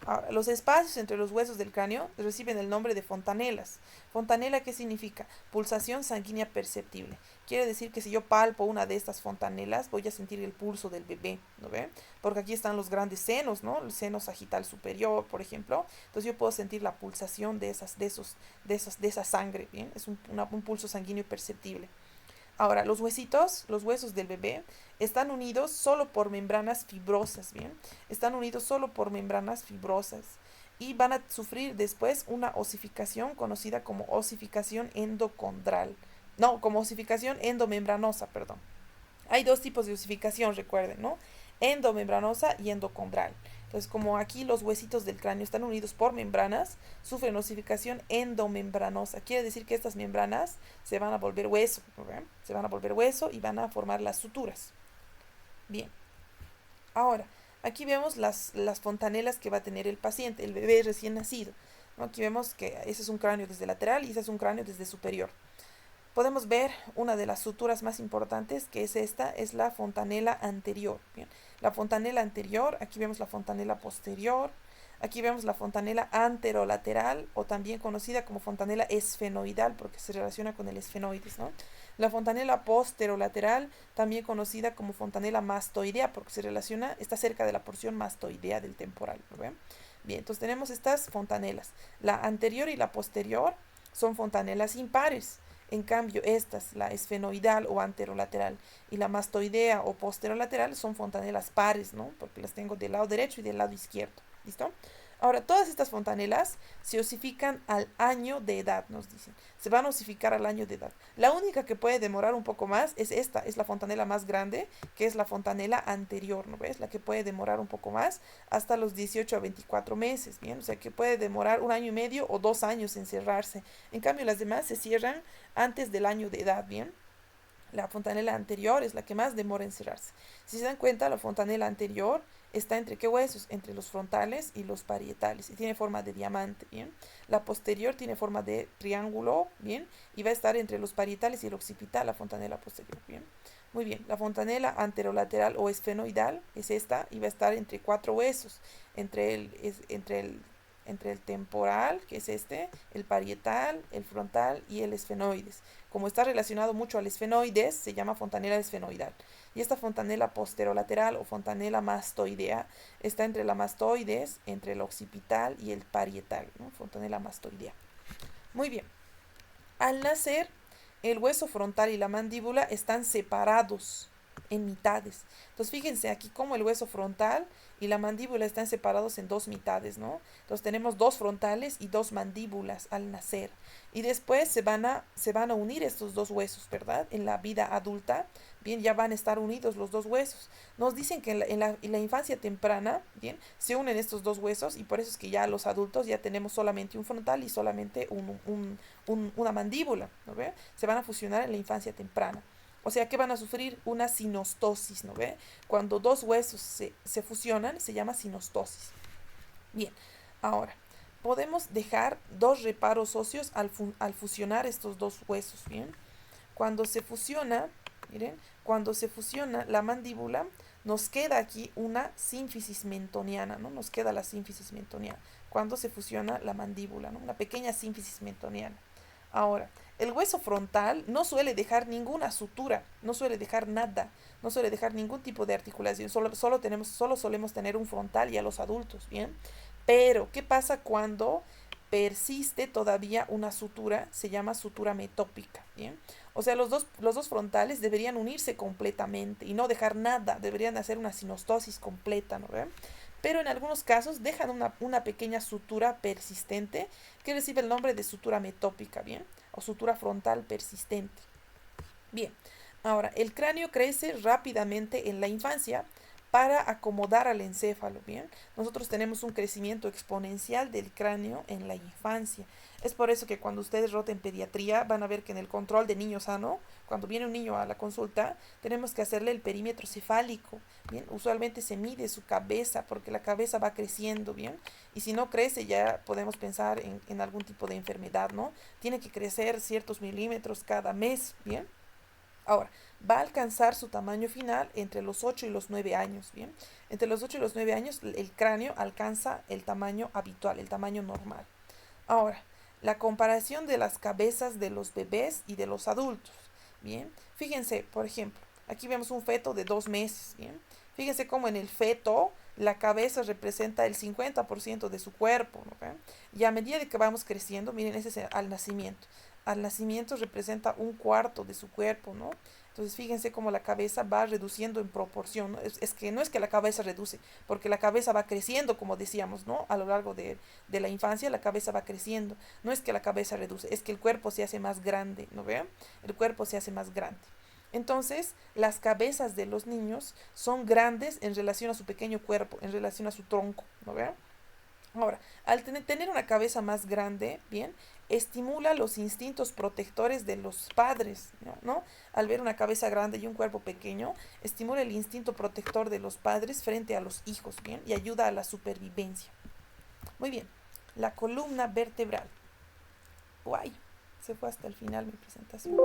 Ahora, los espacios entre los huesos del cráneo reciben el nombre de fontanelas. Fontanela, ¿qué significa? Pulsación sanguínea perceptible. Quiere decir que si yo palpo una de estas fontanelas, voy a sentir el pulso del bebé, ¿no ven? Porque aquí están los grandes senos, ¿no? El seno sagital superior, por ejemplo. Entonces yo puedo sentir la pulsación de esa sangre, ¿bien? Es un pulso sanguíneo perceptible. Ahora, los huesos del bebé, están unidos solo por membranas fibrosas, ¿bien? Están unidos solo por membranas fibrosas y van a sufrir después una osificación conocida como osificación endocondral. No, como osificación endomembranosa, perdón. Hay dos tipos de osificación, recuerden, ¿no? Endomembranosa y endocondral. Entonces, como aquí los huesitos del cráneo están unidos por membranas, sufren osificación endomembranosa. Quiere decir que estas membranas se van a volver hueso, ¿verdad? Se van a volver hueso y van a formar las suturas. Bien. Ahora, aquí vemos las fontanelas que va a tener el paciente, el bebé recién nacido, ¿no? Aquí vemos que ese es un cráneo desde lateral y ese es un cráneo desde superior. Podemos ver una de las suturas más importantes, que es esta, es la fontanela anterior. Bien. La fontanela anterior, aquí vemos la fontanela posterior, aquí vemos la fontanela anterolateral, o también conocida como fontanela esfenoidal, porque se relaciona con el esfenoides, ¿no? La fontanela posterolateral, también conocida como fontanela mastoidea, porque se relaciona, está cerca de la porción mastoidea del temporal, ¿no ven? Bien, entonces tenemos estas fontanelas. La anterior y la posterior son fontanelas impares. En cambio, estas, la esfenoidal o anterolateral y la mastoidea o posterolateral, son fontanelas pares, ¿no? Porque las tengo del lado derecho y del lado izquierdo. ¿Listo? Ahora, todas estas fontanelas se osifican al año de edad, nos dicen. Se van a osificar al año de edad. La única que puede demorar un poco más es esta, es la fontanela más grande, que es la fontanela anterior, ¿no ves? La que puede demorar un poco más, hasta los 18 a 24 meses, ¿bien? O sea, que puede demorar 1 año y medio o 2 años en cerrarse. En cambio, las demás se cierran antes del año de edad, ¿bien? La fontanela anterior es la que más demora en cerrarse. Si se dan cuenta, la fontanela anterior está entre qué huesos, entre los frontales y los parietales, y tiene forma de diamante, ¿bien? La posterior tiene forma de triángulo, ¿bien? Y va a estar entre los parietales y el occipital, la fontanela posterior, ¿bien? Muy bien, la fontanela anterolateral o esfenoidal es esta, y va a estar entre 4 huesos, entre el temporal, que es este, el parietal, el frontal y el esfenoides. Como está relacionado mucho al esfenoides, se llama fontanela esfenoidal. Y esta fontanela posterolateral o fontanela mastoidea está entre la mastoides, entre el occipital y el parietal, ¿no? Fontanela mastoidea. Muy bien. Al nacer, el hueso frontal y la mandíbula están separados en mitades. Entonces fíjense aquí cómo el hueso frontal y la mandíbula están separados en dos mitades, ¿no? Entonces tenemos dos frontales y dos mandíbulas al nacer. Y después se van a unir estos dos huesos, ¿verdad? En la vida adulta, bien, ya van a estar unidos los dos huesos. Nos dicen que en la infancia temprana, bien, se unen estos dos huesos, y por eso es que ya los adultos ya tenemos solamente un frontal y solamente una mandíbula, ¿no ve? Se van a fusionar en la infancia temprana. O sea que van a sufrir una sinostosis, ¿no ve? Cuando dos huesos se fusionan, se llama sinostosis. Bien, ahora, podemos dejar dos reparos óseos al fusionar estos dos huesos, ¿bien? Cuando se fusiona, miren, cuando se fusiona la mandíbula, nos queda aquí una sínfisis mentoniana, ¿no? Nos queda la sínfisis mentoniana. Cuando se fusiona la mandíbula, ¿no? Una pequeña sínfisis mentoniana. Ahora, el hueso frontal no suele dejar ninguna sutura, no suele dejar nada, no suele dejar ningún tipo de articulación, solo solemos tener un frontal ya los adultos, ¿bien? Pero, ¿qué pasa cuando persiste todavía una sutura? Se llama sutura metópica, ¿bien? O sea, los dos frontales deberían unirse completamente y no dejar nada, deberían hacer una sinostosis completa, ¿no ven? Pero en algunos casos dejan una pequeña sutura persistente que recibe el nombre de sutura metópica, ¿bien? O sutura frontal persistente. Bien, ahora, el cráneo crece rápidamente en la infancia para acomodar al encéfalo, ¿bien? Nosotros tenemos un crecimiento exponencial del cráneo en la infancia. Es por eso que cuando ustedes roten pediatría van a ver que en el control de niño sano, cuando viene un niño a la consulta, tenemos que hacerle el perímetro cefálico, ¿bien? Usualmente se mide su cabeza porque la cabeza va creciendo, ¿bien? Y si no crece ya podemos pensar en algún tipo de enfermedad, ¿no? Tiene que crecer ciertos milímetros cada mes, ¿bien? Ahora, va a alcanzar su tamaño final entre los 8 y los 9 años, ¿bien? Entre los 8 y los 9 años el cráneo alcanza el tamaño habitual, el tamaño normal. Ahora, la comparación de las cabezas de los bebés y de los adultos, ¿bien? Fíjense, por ejemplo, aquí vemos un feto de 2 meses, ¿bien? Fíjense cómo en el feto la cabeza representa el 50% de su cuerpo, ¿no? ¿Ven? Y a medida de que vamos creciendo, miren, ese es al nacimiento. Al nacimiento representa un cuarto de su cuerpo, ¿no? Entonces fíjense cómo la cabeza va reduciendo en proporción, ¿no? Es que no es que la cabeza reduce, porque la cabeza va creciendo, como decíamos, ¿no? A lo largo de la infancia la cabeza va creciendo. No es que la cabeza reduce, es que el cuerpo se hace más grande, ¿no vean? El cuerpo se hace más grande. Entonces, las cabezas de los niños son grandes en relación a su pequeño cuerpo, en relación a su tronco, ¿no vean? Ahora, al tener una cabeza más grande, bien, estimula los instintos protectores de los padres, ¿no? Al ver una cabeza grande y un cuerpo pequeño, estimula el instinto protector de los padres frente a los hijos, bien, y ayuda a la supervivencia. Muy bien, la columna vertebral. Guay, se fue hasta el final mi presentación.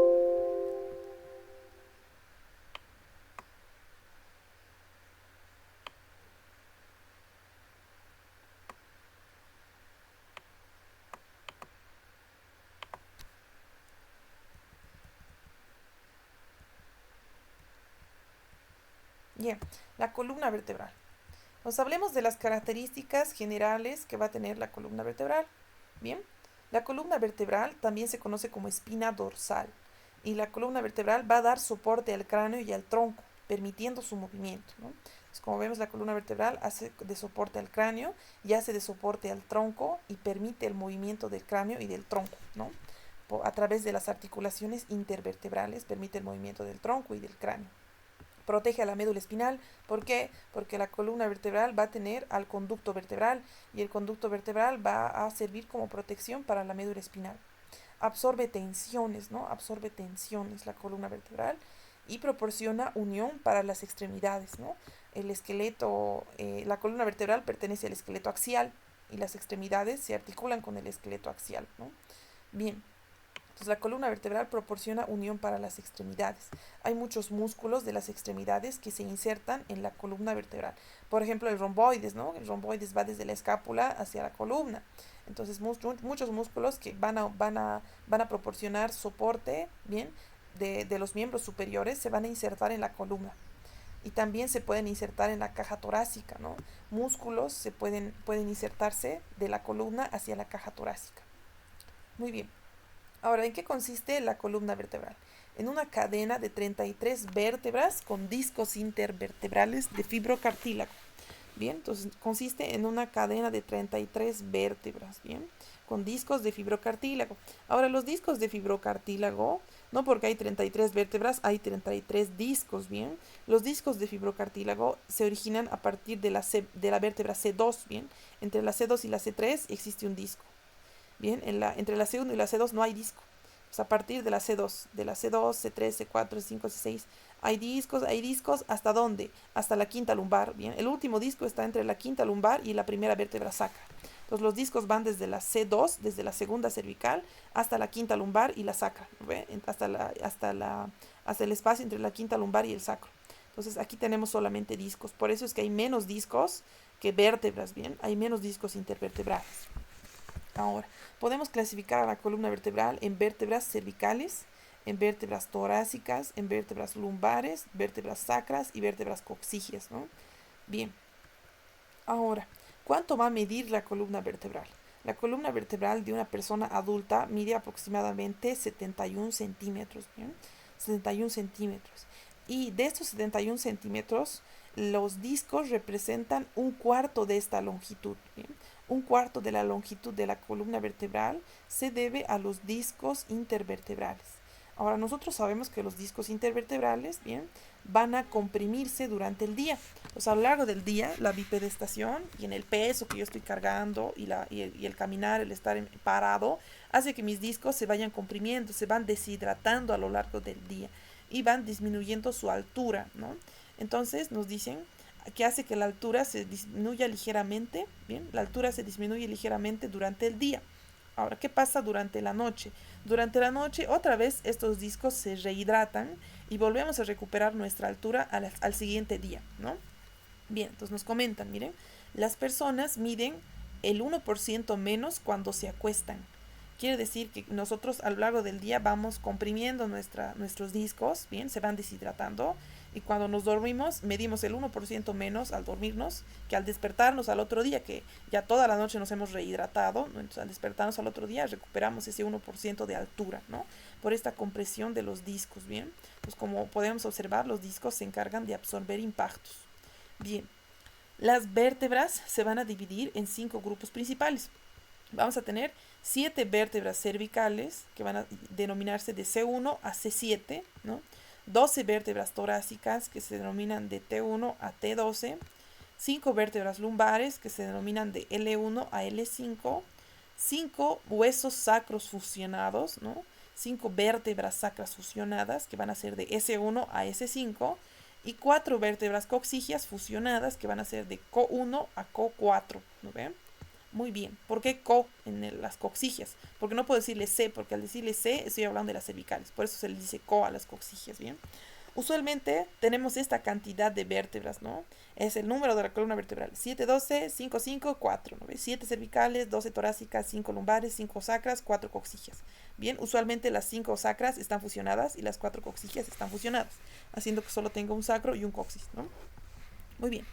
Bien, la columna vertebral. Nos hablemos de las características generales que va a tener la columna vertebral. Bien, la columna vertebral también se conoce como espina dorsal y la columna vertebral va a dar soporte al cráneo y al tronco, permitiendo su movimiento, ¿no? Entonces, como vemos, la columna vertebral hace de soporte al cráneo y hace de soporte al tronco y permite el movimiento del cráneo y del tronco, ¿no? A través de las articulaciones intervertebrales permite el movimiento del tronco y del cráneo. Protege a la médula espinal. ¿Por qué? Porque la columna vertebral va a tener al conducto vertebral y el conducto vertebral va a servir como protección para la médula espinal. Absorbe tensiones, ¿no? Absorbe tensiones la columna vertebral y proporciona unión para las extremidades, ¿no? El esqueleto, la columna vertebral pertenece al esqueleto axial y las extremidades se articulan con el esqueleto axial, ¿no? Bien. Entonces la columna vertebral proporciona unión para las extremidades. Hay muchos músculos de las extremidades que se insertan en la columna vertebral. Por ejemplo, el romboides, ¿no? El romboides va desde la escápula hacia la columna. Entonces muchos músculos que van a proporcionar soporte, ¿bien? De los miembros superiores se van a insertar en la columna. Y también se pueden insertar en la caja torácica, ¿no? Músculos pueden insertarse de la columna hacia la caja torácica. Muy bien. Ahora, ¿en qué consiste la columna vertebral? En una cadena de 33 vértebras con discos intervertebrales de fibrocartílago. Bien, entonces consiste en una cadena de 33 vértebras, bien, con discos de fibrocartílago. Ahora, los discos de fibrocartílago, no porque hay 33 vértebras, hay 33 discos, bien. Los discos de fibrocartílago se originan a partir de la vértebra C2, bien. Entre la C2 y la C3 existe un disco. Bien, entre la C1 y la C2 no hay disco. Pues a partir de la C2, C3, C4, C5, C6, hay discos ¿hasta dónde? Hasta la quinta lumbar. Bien, el último disco está entre la quinta lumbar y la primera vértebra sacra. Entonces los discos van desde la C2, desde la segunda cervical, hasta la quinta lumbar y la sacra, ¿ve? Hasta el espacio entre la quinta lumbar y el sacro. Entonces aquí tenemos solamente discos. Por eso es que hay menos discos que vértebras, bien, hay menos discos intervertebrales. Ahora, podemos clasificar a la columna vertebral en vértebras cervicales, en vértebras torácicas, en vértebras lumbares, vértebras sacras y vértebras coxígeas, ¿no? Bien, ahora, ¿cuánto va a medir la columna vertebral? La columna vertebral de una persona adulta mide aproximadamente 71 centímetros, ¿bien? 71 centímetros. Y de estos 71 centímetros, los discos representan un cuarto de esta longitud, ¿bien? Un cuarto de la longitud de la columna vertebral se debe a los discos intervertebrales. Ahora, nosotros sabemos que los discos intervertebrales, bien, van a comprimirse durante el día. Pues a lo largo del día, la bipedestación y en el peso que yo estoy cargando y el caminar, el estar parado, hace que mis discos se vayan comprimiendo, se van deshidratando a lo largo del día y van disminuyendo su altura, ¿no? Entonces nos dicen que hace que la altura se disminuya ligeramente, ¿bien? La altura se disminuye ligeramente durante el día. Ahora, ¿qué pasa durante la noche? Durante la noche, otra vez, estos discos se rehidratan y volvemos a recuperar nuestra altura al siguiente día, ¿no? Bien, entonces nos comentan, miren, las personas miden el 1% menos cuando se acuestan. Quiere decir que nosotros a lo largo del día vamos comprimiendo nuestros discos, bien, se van deshidratando y cuando nos dormimos medimos el 1% menos al dormirnos que al despertarnos al otro día, que ya toda la noche nos hemos rehidratado, ¿no? Entonces al despertarnos al otro día recuperamos ese 1% de altura, ¿no? Por esta compresión de los discos, bien. Pues como podemos observar, los discos se encargan de absorber impactos. Bien, las vértebras se van a dividir en 5 grupos principales. Vamos a tener 7 vértebras cervicales que van a denominarse de C1 a C7, ¿no? 12 vértebras torácicas que se denominan de T1 a T12, 5 vértebras lumbares que se denominan de L1 a L5, 5 huesos sacros fusionados, ¿no? 5 vértebras sacras fusionadas que van a ser de S1 a S5 y 4 vértebras coxígeas fusionadas que van a ser de CO1 a CO4, ¿no ven? Muy bien. ¿Por qué co en las coxígeas? Porque no puedo decirle C, porque al decirle C estoy hablando de las cervicales. Por eso se le dice co a las coxígeas, ¿bien? Usualmente tenemos esta cantidad de vértebras, ¿no? Es el número de la columna vertebral. 7, 12, 5, 5, 4, ¿no ves? 7 cervicales, 12 torácicas, 5 lumbares, 5 sacras, 4 coxígeas. Bien, usualmente las 5 sacras están fusionadas y las 4 coxígeas están fusionadas, haciendo que solo tenga un sacro y un coxis, ¿no? Muy bien.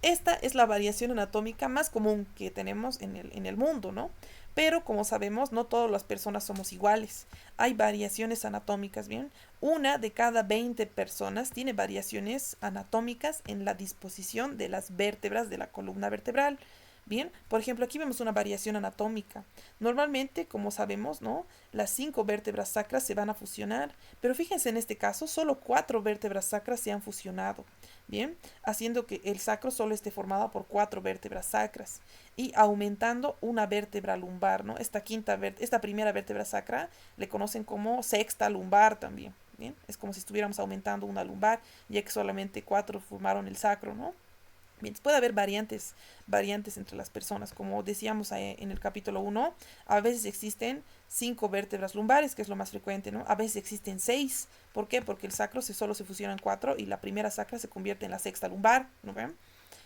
Esta es la variación anatómica más común que tenemos en el mundo, ¿no? Pero como sabemos, no todas las personas somos iguales. Hay variaciones anatómicas, ¿bien? Una de cada 20 personas tiene variaciones anatómicas en la disposición de las vértebras de la columna vertebral. Bien, por ejemplo, aquí vemos una variación anatómica. Normalmente, como sabemos, ¿no? Las 5 vértebras sacras se van a fusionar, pero fíjense en este caso, solo 4 vértebras sacras se han fusionado. Bien, haciendo que el sacro solo esté formado por 4 vértebras sacras y aumentando una vértebra lumbar, ¿no? Esta primera vértebra sacra le conocen como sexta lumbar también, ¿bien? Es como si estuviéramos aumentando una lumbar, ya que solamente 4 formaron el sacro, ¿no? Bien, puede haber variantes entre las personas. Como decíamos en el capítulo 1, a veces existen 5 vértebras lumbares, que es lo más frecuente, ¿no? A veces existen 6. ¿Por qué? Porque el sacro solo se fusionan 4 y la primera sacra se convierte en la sexta lumbar, ¿no ven?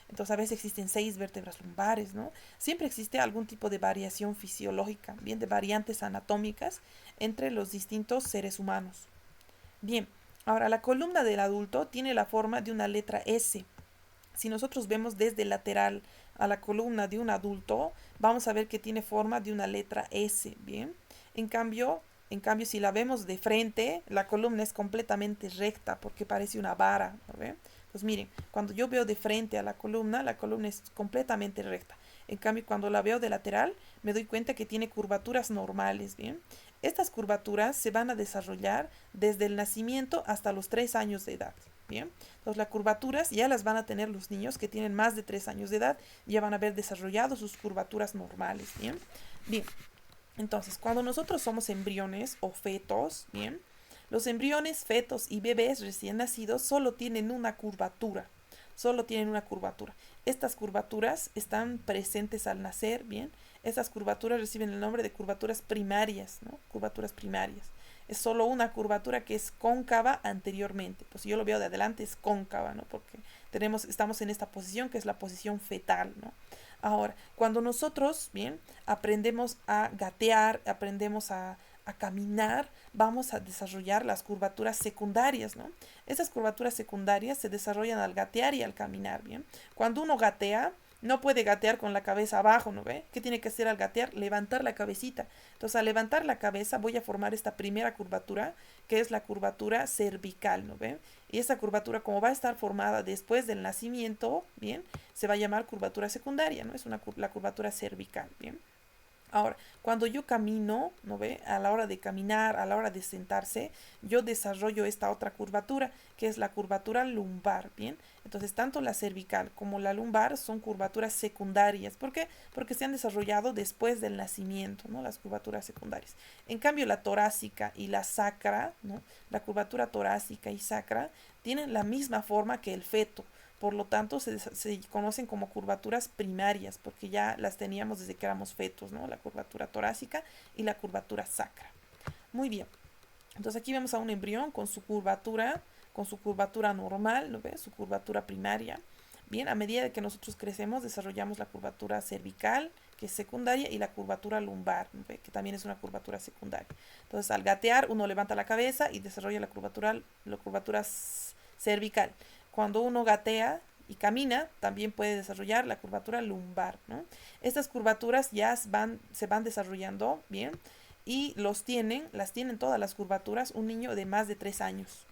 Entonces a veces existen 6 vértebras lumbares, ¿no? Siempre existe algún tipo de variación fisiológica, bien, de variantes anatómicas entre los distintos seres humanos. Bien, ahora la columna del adulto tiene la forma de una letra S. Si nosotros vemos desde el lateral a la columna de un adulto, vamos a ver que tiene forma de una letra S, ¿bien? En cambio, si la vemos de frente, la columna es completamente recta porque parece una vara, ¿no ven? Pues miren, cuando yo veo de frente a la columna es completamente recta. En cambio, cuando la veo de lateral, me doy cuenta que tiene curvaturas normales, ¿bien? Estas curvaturas se van a desarrollar desde el nacimiento hasta los 3 años de edad. Bien, entonces las curvaturas ya las van a tener los niños que tienen más de 3 años de edad, ya van a haber desarrollado sus curvaturas normales, bien. Bien, entonces cuando nosotros somos embriones o fetos, bien, los embriones, fetos y bebés recién nacidos solo tienen una curvatura, Estas curvaturas están presentes al nacer, bien. Estas curvaturas reciben el nombre de curvaturas primarias, ¿no? Curvaturas primarias. Es solo una curvatura que es cóncava anteriormente. Pues si yo lo veo de adelante es cóncava, ¿no? Porque estamos en esta posición que es la posición fetal, ¿no? Ahora, cuando nosotros, bien, aprendemos a gatear, aprendemos a caminar, vamos a desarrollar las curvaturas secundarias, ¿no? Esas curvaturas secundarias se desarrollan al gatear y al caminar, ¿bien? Cuando uno gatea, no puede gatear con la cabeza abajo, ¿no ve? ¿Qué tiene que hacer al gatear? Levantar la cabecita. Entonces, al levantar la cabeza voy a formar esta primera curvatura, que es la curvatura cervical, ¿no ve? Y esa curvatura, como va a estar formada después del nacimiento, ¿bien? Se va a llamar curvatura secundaria, ¿no? Es la curvatura cervical, ¿bien? Ahora, cuando yo camino, ¿no ve? A la hora de caminar, a la hora de sentarse, yo desarrollo esta otra curvatura, que es la curvatura lumbar, ¿bien? Entonces, tanto la cervical como la lumbar son curvaturas secundarias. ¿Por qué? Porque se han desarrollado después del nacimiento, ¿no? Las curvaturas secundarias. En cambio, la torácica y la sacra, ¿no? La curvatura torácica y sacra tienen la misma forma que el feto. Por lo tanto, se conocen como curvaturas primarias, porque ya las teníamos desde que éramos fetos, ¿no? La curvatura torácica y la curvatura sacra. Muy bien. Entonces aquí vemos a un embrión con su curvatura normal, ¿lo ves? Su curvatura primaria. Bien, a medida de que nosotros crecemos, desarrollamos la curvatura cervical, que es secundaria, y la curvatura lumbar, ¿no ve? Que también es una curvatura secundaria. Entonces, al gatear, uno levanta la cabeza y desarrolla la curvatura cervical. Cuando uno gatea y camina, también puede desarrollar la curvatura lumbar, ¿no? Estas curvaturas ya se van desarrollando, ¿bien? Y las tienen todas las curvaturas un niño de más de 3 años.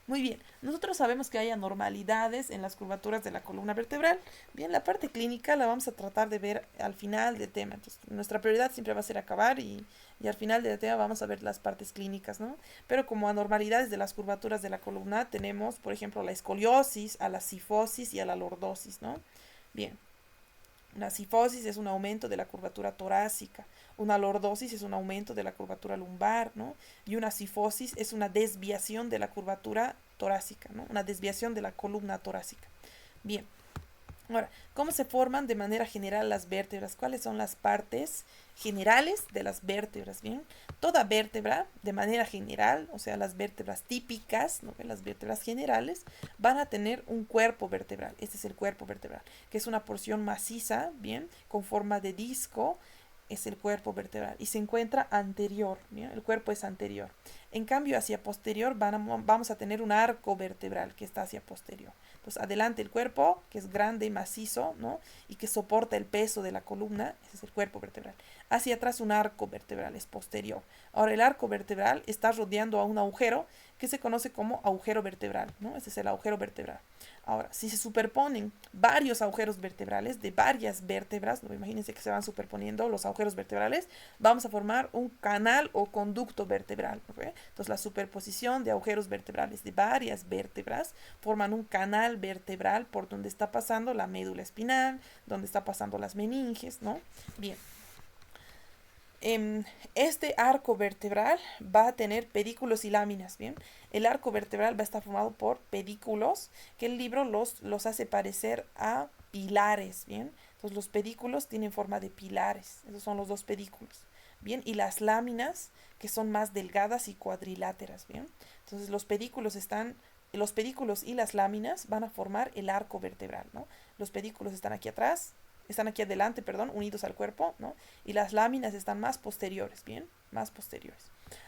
Muy bien, nosotros sabemos que hay anormalidades en las curvaturas de la columna vertebral. Bien, la parte clínica la vamos a tratar de ver al final del tema. Entonces, nuestra prioridad siempre va a ser acabar y al final del tema vamos a ver las partes clínicas, ¿no? Pero como anormalidades de las curvaturas de la columna tenemos, por ejemplo, la escoliosis, a la cifosis y a la lordosis, ¿no? Bien. Una cifosis es un aumento de la curvatura torácica, una lordosis es un aumento de la curvatura lumbar, ¿no? Y una cifosis es una desviación de la curvatura torácica, ¿no? Una desviación de la columna torácica. Bien. Ahora, ¿cómo se forman de manera general las vértebras? ¿Cuáles son las partes generales de las vértebras? Bien, toda vértebra, de manera general, o sea, las vértebras típicas, ¿no? Las vértebras generales, van a tener un cuerpo vertebral. Este es el cuerpo vertebral, que es una porción maciza, bien, con forma de disco, es el cuerpo vertebral y se encuentra anterior, ¿bien? El cuerpo es anterior. En cambio, hacia posterior vamos a tener un arco vertebral que está hacia posterior. Entonces, adelante el cuerpo, que es grande y macizo, ¿no? Y que soporta el peso de la columna, ese es el cuerpo vertebral. Hacia atrás un arco vertebral, es posterior. Ahora, el arco vertebral está rodeando a un agujero que se conoce como agujero vertebral, ¿no? Ese es el agujero vertebral. Ahora, si se superponen varios agujeros vertebrales de varias vértebras, ¿no? Imagínense que se van superponiendo los agujeros vertebrales, vamos a formar un canal o conducto vertebral, ¿no? Entonces, la superposición de agujeros vertebrales de varias vértebras forman un canal vertebral por donde está pasando la médula espinal, donde está pasando las meninges, ¿no? Bien. Este arco vertebral va a tener pedículos y láminas, ¿bien? El arco vertebral va a estar formado por pedículos, que el libro los hace parecer a pilares, ¿bien? Entonces los pedículos tienen forma de pilares, esos son los dos pedículos, ¿bien? Y las láminas, que son más delgadas y cuadriláteras, ¿bien? Entonces los pedículos y las láminas van a formar el arco vertebral, ¿no? Los pedículos están aquí atrás, están aquí adelante, perdón, unidos al cuerpo, ¿no? Y las láminas están más posteriores, ¿bien? Más posteriores.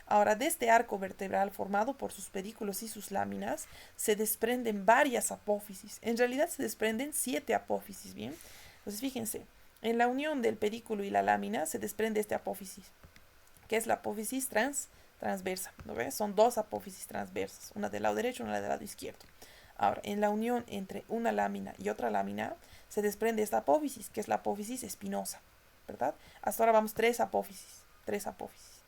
Ahora, de este arco vertebral formado por sus pedículos y sus láminas, se desprenden varias apófisis. En realidad se desprenden 7 apófisis, ¿bien? Entonces, fíjense, en la unión del pedículo y la lámina se desprende este apófisis, que es la apófisis transversa, ¿no ves? Son 2 apófisis transversas, una del lado derecho y una del lado izquierdo. Ahora, en la unión entre una lámina y otra lámina se desprende esta apófisis, que es la apófisis espinosa, ¿verdad? Hasta ahora vamos 3 apófisis,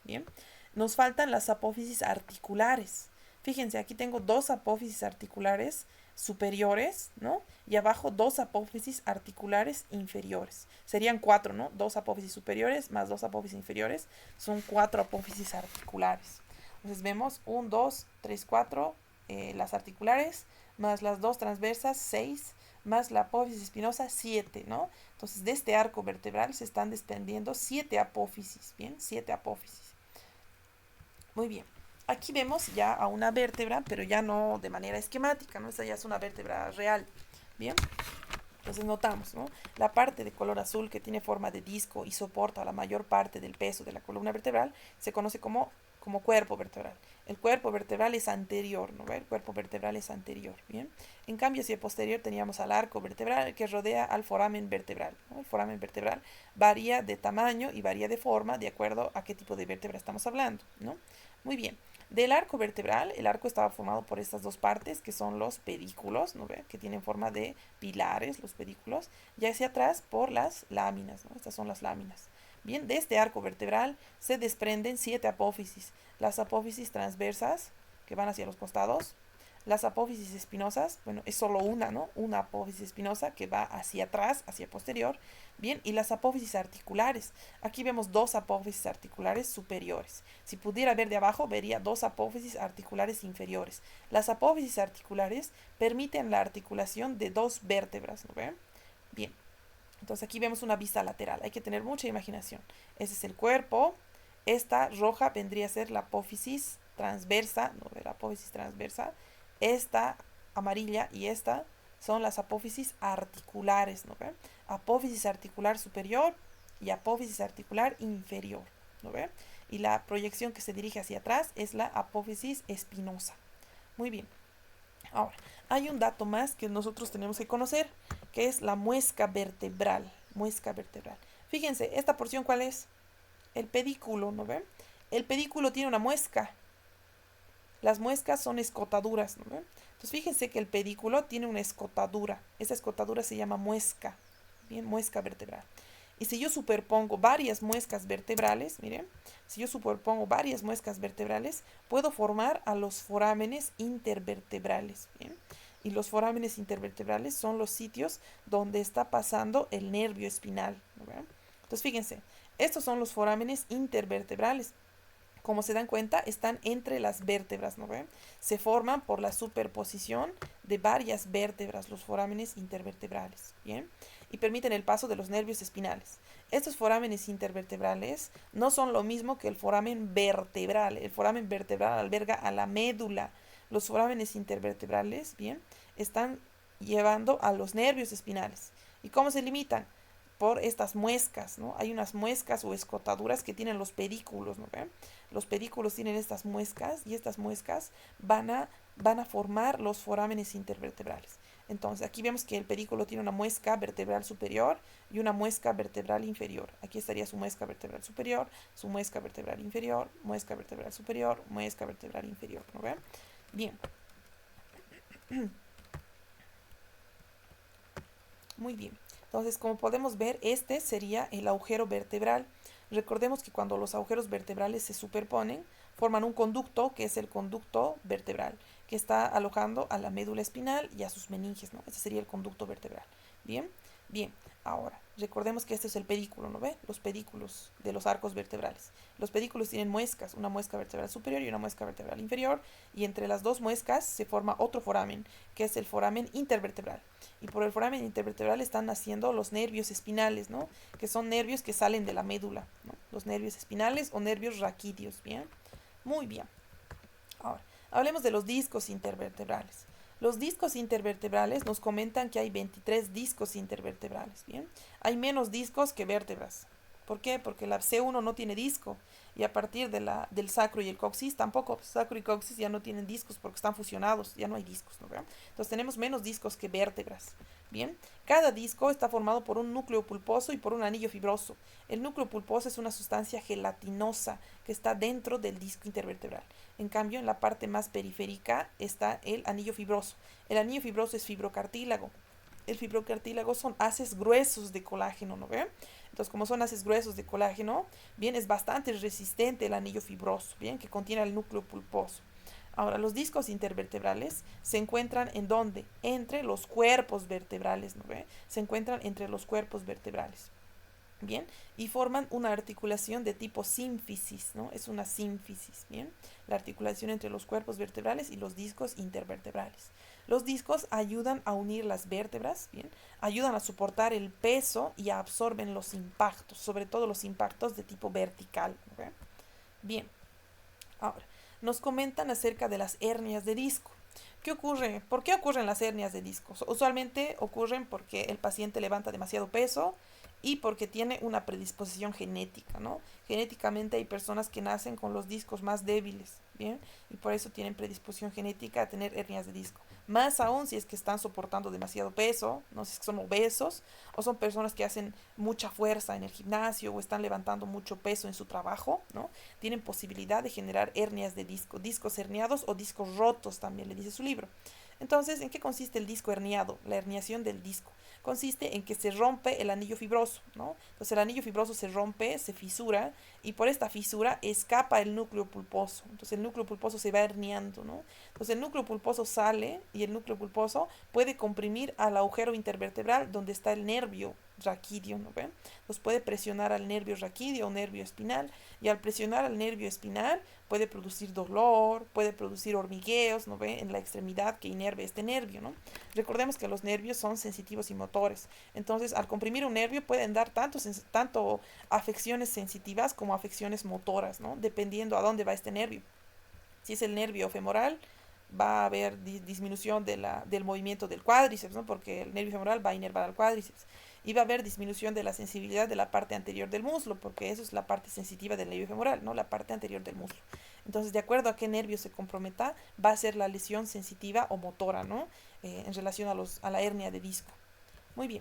¿bien? Nos faltan las apófisis articulares. Fíjense, aquí tengo 2 apófisis articulares superiores, ¿no? Y abajo 2 apófisis articulares inferiores. Serían 4, ¿no? 2 apófisis superiores más 2 apófisis inferiores son 4 apófisis articulares. Entonces vemos 1, 2, 3, 4, las articulares, más las 2 transversas, 6, más la apófisis espinosa, 7, ¿no? Entonces, de este arco vertebral se están desprendiendo 7 apófisis, ¿bien? 7 apófisis. Muy bien. Aquí vemos ya a una vértebra, pero ya no de manera esquemática, ¿no? Esta ya es una vértebra real, ¿bien? Entonces notamos, ¿no? La parte de color azul que tiene forma de disco y soporta la mayor parte del peso de la columna vertebral se conoce como cuerpo vertebral. El cuerpo vertebral es anterior, ¿no? El cuerpo vertebral es anterior, ¿bien? En cambio, hacia posterior teníamos al arco vertebral que rodea al foramen vertebral, ¿no? El foramen vertebral varía de tamaño y varía de forma de acuerdo a qué tipo de vértebra estamos hablando, ¿no? Muy bien. Del arco vertebral, el arco estaba formado por estas 2 partes que son los pedículos, ¿no ve? Que tienen forma de pilares, los pedículos, y hacia atrás por las láminas, ¿no? Estas son las láminas. Bien, de este arco vertebral se desprenden 7 apófisis. Las apófisis transversas, que van hacia los costados. Las apófisis espinosas, bueno, es solo una, ¿no? Una apófisis espinosa que va hacia atrás, hacia posterior. Bien, y las apófisis articulares. Aquí vemos dos apófisis articulares superiores. Si pudiera ver de abajo, vería dos apófisis articulares inferiores. Las apófisis articulares permiten la articulación de dos vértebras, ¿no ven? Bien, entonces aquí vemos una vista lateral. Hay que tener mucha imaginación. Ese es el cuerpo. Esta roja vendría a ser la apófisis transversa, ¿no? La apófisis transversa. Esta amarilla y esta son las apófisis articulares, ¿no ve? Apófisis articular superior y apófisis articular inferior, ¿no ve? Y la proyección que se dirige hacia atrás es la apófisis espinosa. Muy bien. Ahora, hay un dato más que nosotros tenemos que conocer, que es la muesca vertebral. Muesca vertebral. Fíjense, esta porción, ¿cuál es? El pedículo, ¿no ven? El pedículo tiene una muesca. Las muescas son escotaduras, ¿no ven? Entonces, fíjense que el pedículo tiene una escotadura. Esa escotadura se llama muesca. Bien, muesca vertebral. Y si yo superpongo varias muescas vertebrales, miren, si yo superpongo varias muescas vertebrales, puedo formar a los forámenes intervertebrales. ¿Bien? Y los forámenes intervertebrales son los sitios donde está pasando el nervio espinal. ¿No ven? Entonces, fíjense, estos son los forámenes intervertebrales. Como se dan cuenta, están entre las vértebras, ¿no ven? Se forman por la superposición de varias vértebras, los forámenes intervertebrales, ¿bien? Y permiten el paso de los nervios espinales. Estos forámenes intervertebrales no son lo mismo que el foramen vertebral. El foramen vertebral alberga a la médula. Los forámenes intervertebrales, ¿bien? Están llevando a los nervios espinales. ¿Y cómo se limitan? Por estas muescas, ¿no? Hay unas muescas o escotaduras que tienen los pedículos, ¿no ven? Los pedículos tienen estas muescas y estas muescas van a formar los forámenes intervertebrales. Entonces, aquí vemos que el pedículo tiene una muesca vertebral superior y una muesca vertebral inferior. Aquí estaría su muesca vertebral superior, su muesca vertebral inferior, muesca vertebral superior, muesca vertebral inferior, ¿no ven? Bien. Muy bien. Entonces, como podemos ver, este sería el agujero vertebral. Recordemos que cuando los agujeros vertebrales se superponen, forman un conducto, que es el conducto vertebral, que está alojando a la médula espinal y a sus meninges, ¿no? Ese sería el conducto vertebral. Bien, bien. Ahora, recordemos que este es el pedículo, ¿no ve? Los pedículos de los arcos vertebrales. Los pedículos tienen muescas, una muesca vertebral superior y una muesca vertebral inferior, y entre las dos muescas se forma otro foramen, que es el foramen intervertebral. Y por el foramen intervertebral están naciendo los nervios espinales, ¿no? Que son nervios que salen de la médula, ¿no? Los nervios espinales o nervios raquídeos, ¿bien? Muy bien. Ahora, hablemos de los discos intervertebrales. Los discos intervertebrales nos comentan que hay 23 discos intervertebrales, ¿bien? Hay menos discos que vértebras. ¿Por qué? Porque la C1 no tiene disco y a partir del sacro y el coxis tampoco. Sacro y coxis ya no tienen discos porque están fusionados, ya no hay discos, ¿no? Entonces tenemos menos discos que vértebras. Bien, cada disco está formado por un núcleo pulposo y por un anillo fibroso. El núcleo pulposo es una sustancia gelatinosa que está dentro del disco intervertebral. En cambio, en la parte más periférica está el anillo fibroso. El anillo fibroso es fibrocartílago. El fibrocartílago son haces gruesos de colágeno, ¿no ve? Entonces, como son haces gruesos de colágeno, bien, es bastante resistente el anillo fibroso, bien, que contiene el núcleo pulposo. Ahora, los discos intervertebrales se encuentran en dónde? Entre los cuerpos vertebrales, ¿no ve? Se encuentran entre los cuerpos vertebrales. Bien, y forman una articulación de tipo sínfisis, ¿no? Es una sínfisis, bien, la articulación entre los cuerpos vertebrales y los discos intervertebrales. Los discos ayudan a unir las vértebras, bien, ayudan a soportar el peso y absorben los impactos, sobre todo los impactos de tipo vertical, ¿ok? Bien, ahora, nos comentan acerca de las hernias de disco. ¿Qué ocurre? ¿Por qué ocurren las hernias de disco? Usualmente ocurren porque el paciente levanta demasiado peso y porque tiene una predisposición genética, ¿no? Genéticamente hay personas que nacen con los discos más débiles, ¿bien? Y por eso tienen predisposición genética a tener hernias de disco. Más aún si es que están soportando demasiado peso, no sé si son obesos o son personas que hacen mucha fuerza en el gimnasio o están levantando mucho peso en su trabajo, ¿no? Tienen posibilidad de generar hernias de disco, discos herniados o discos rotos también le dice su libro. Entonces, ¿en qué consiste el disco herniado? La herniación del disco consiste en que se rompe el anillo fibroso, ¿no? Entonces el anillo fibroso se rompe, se fisura y por esta fisura escapa el núcleo pulposo. Entonces el núcleo pulposo se va herniando, ¿no? Entonces el núcleo pulposo sale y el núcleo pulposo puede comprimir al agujero intervertebral donde está el nervio raquídeo, ¿no ven? Entonces puede presionar al nervio raquídeo o nervio espinal y al presionar al nervio espinal puede producir dolor, puede producir hormigueos, ¿no ve? En la extremidad que inerve este nervio, ¿no? Recordemos que los nervios son sensitivos y motores. Entonces, al comprimir un nervio pueden dar tanto afecciones sensitivas como afecciones motoras, ¿no? Dependiendo a dónde va este nervio. Si es el nervio femoral, va a haber disminución del movimiento del cuádriceps, ¿no? Porque el nervio femoral va a inervar al cuádriceps. Y va a haber disminución de la sensibilidad de la parte anterior del muslo, porque eso es la parte sensitiva del nervio femoral, ¿no? La parte anterior del muslo. Entonces, de acuerdo a qué nervio se comprometa, va a ser la lesión sensitiva o motora, ¿no? En relación a la hernia de disco. Muy bien.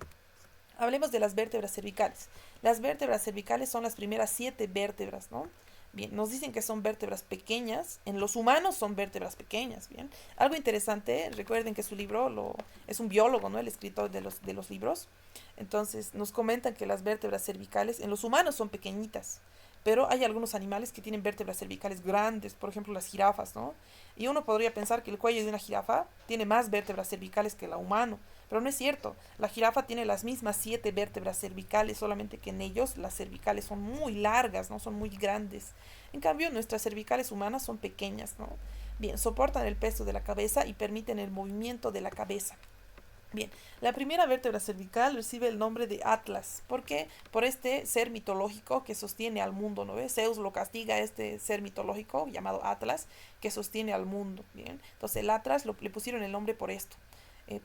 Hablemos de las vértebras cervicales. Las vértebras cervicales son las primeras 7 vértebras, ¿no? Bien, nos dicen que son vértebras pequeñas. En los humanos son vértebras pequeñas, bien. Algo interesante, recuerden que su libro es un biólogo, ¿no? El escritor de los libros. Entonces, nos comentan que las vértebras cervicales en los humanos son pequeñitas. Pero hay algunos animales que tienen vértebras cervicales grandes, por ejemplo las jirafas, ¿no? Y uno podría pensar que el cuello de una jirafa tiene más vértebras cervicales que la humana, pero no es cierto. La jirafa tiene las mismas 7 vértebras cervicales, solamente que en ellos las cervicales son muy largas, ¿no? Son muy grandes. En cambio, nuestras cervicales humanas son pequeñas, ¿no? Bien, soportan el peso de la cabeza y permiten el movimiento de la cabeza. Bien, la primera vértebra cervical recibe el nombre de Atlas. ¿Por qué? Por este ser mitológico que sostiene al mundo, ¿no ves? Zeus lo castiga a este ser mitológico llamado Atlas que sostiene al mundo, ¿bien? Entonces el Atlas le pusieron el nombre por esto.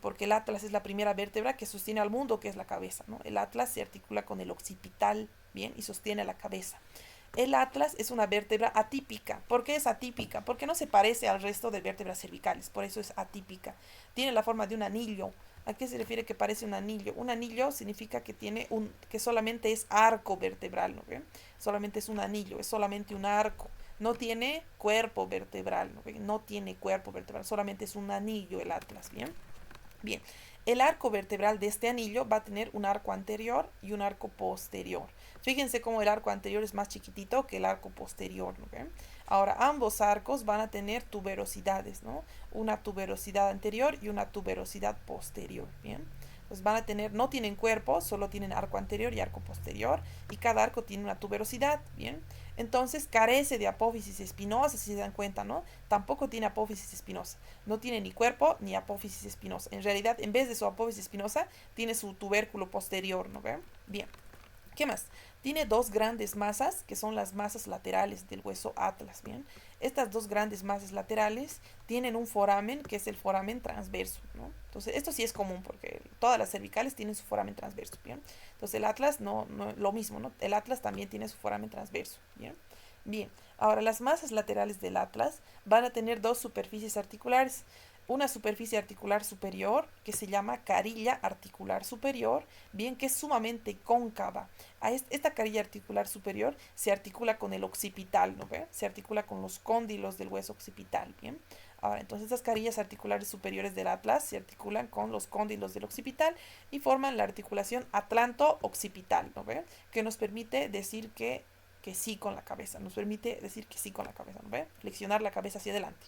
Porque el Atlas es la primera vértebra que sostiene al mundo, que es la cabeza, ¿no? El Atlas se articula con el occipital, ¿bien? Y sostiene a la cabeza. El atlas es una vértebra atípica. ¿Por qué es atípica? Porque no se parece al resto de vértebras cervicales, por eso es atípica. Tiene la forma de un anillo. ¿A qué se refiere que parece un anillo? Un anillo significa que que solamente es arco vertebral, ¿no ven? Solamente es un anillo, es solamente un arco. No tiene cuerpo vertebral, ¿no ven? No tiene cuerpo vertebral, solamente es un anillo el atlas, ¿bien? Bien, el arco vertebral de este anillo va a tener un arco anterior y un arco posterior. Fíjense cómo el arco anterior es más chiquitito que el arco posterior, ¿no ven? Ahora, ambos arcos van a tener tuberosidades, ¿no? Una tuberosidad anterior y una tuberosidad posterior, ¿bien? Entonces van a tener, no tienen cuerpo, solo tienen arco anterior y arco posterior, y cada arco tiene una tuberosidad, ¿bien? Entonces carece de apófisis espinosa, si se dan cuenta, ¿no? Tampoco tiene apófisis espinosa. No tiene ni cuerpo ni apófisis espinosa. En realidad, en vez de su apófisis espinosa, tiene su tubérculo posterior, ¿no ven? Bien. ¿Qué más? Tiene dos grandes masas, que son las masas laterales del hueso atlas, ¿bien? Estas dos grandes masas laterales tienen un foramen, que es el foramen transverso, ¿no? Entonces, esto sí es común, porque todas las cervicales tienen su foramen transverso, ¿bien? Entonces, el atlas no lo mismo, ¿no? El atlas también tiene su foramen transverso, ¿bien? Bien, ahora las masas laterales del atlas van a tener dos superficies articulares. Una superficie articular superior que se llama carilla articular superior, bien que es sumamente cóncava. Esta carilla articular superior se articula con el occipital, ¿no ve? Se articula con los cóndilos del hueso occipital, bien. Ahora, entonces estas carillas articulares superiores del atlas se articulan con los cóndilos del occipital y forman la articulación atlanto-occipital, ¿no ve? Que nos permite decir que sí con la cabeza, nos permite decir que sí con la cabeza, ¿no ve? Flexionar la cabeza hacia adelante.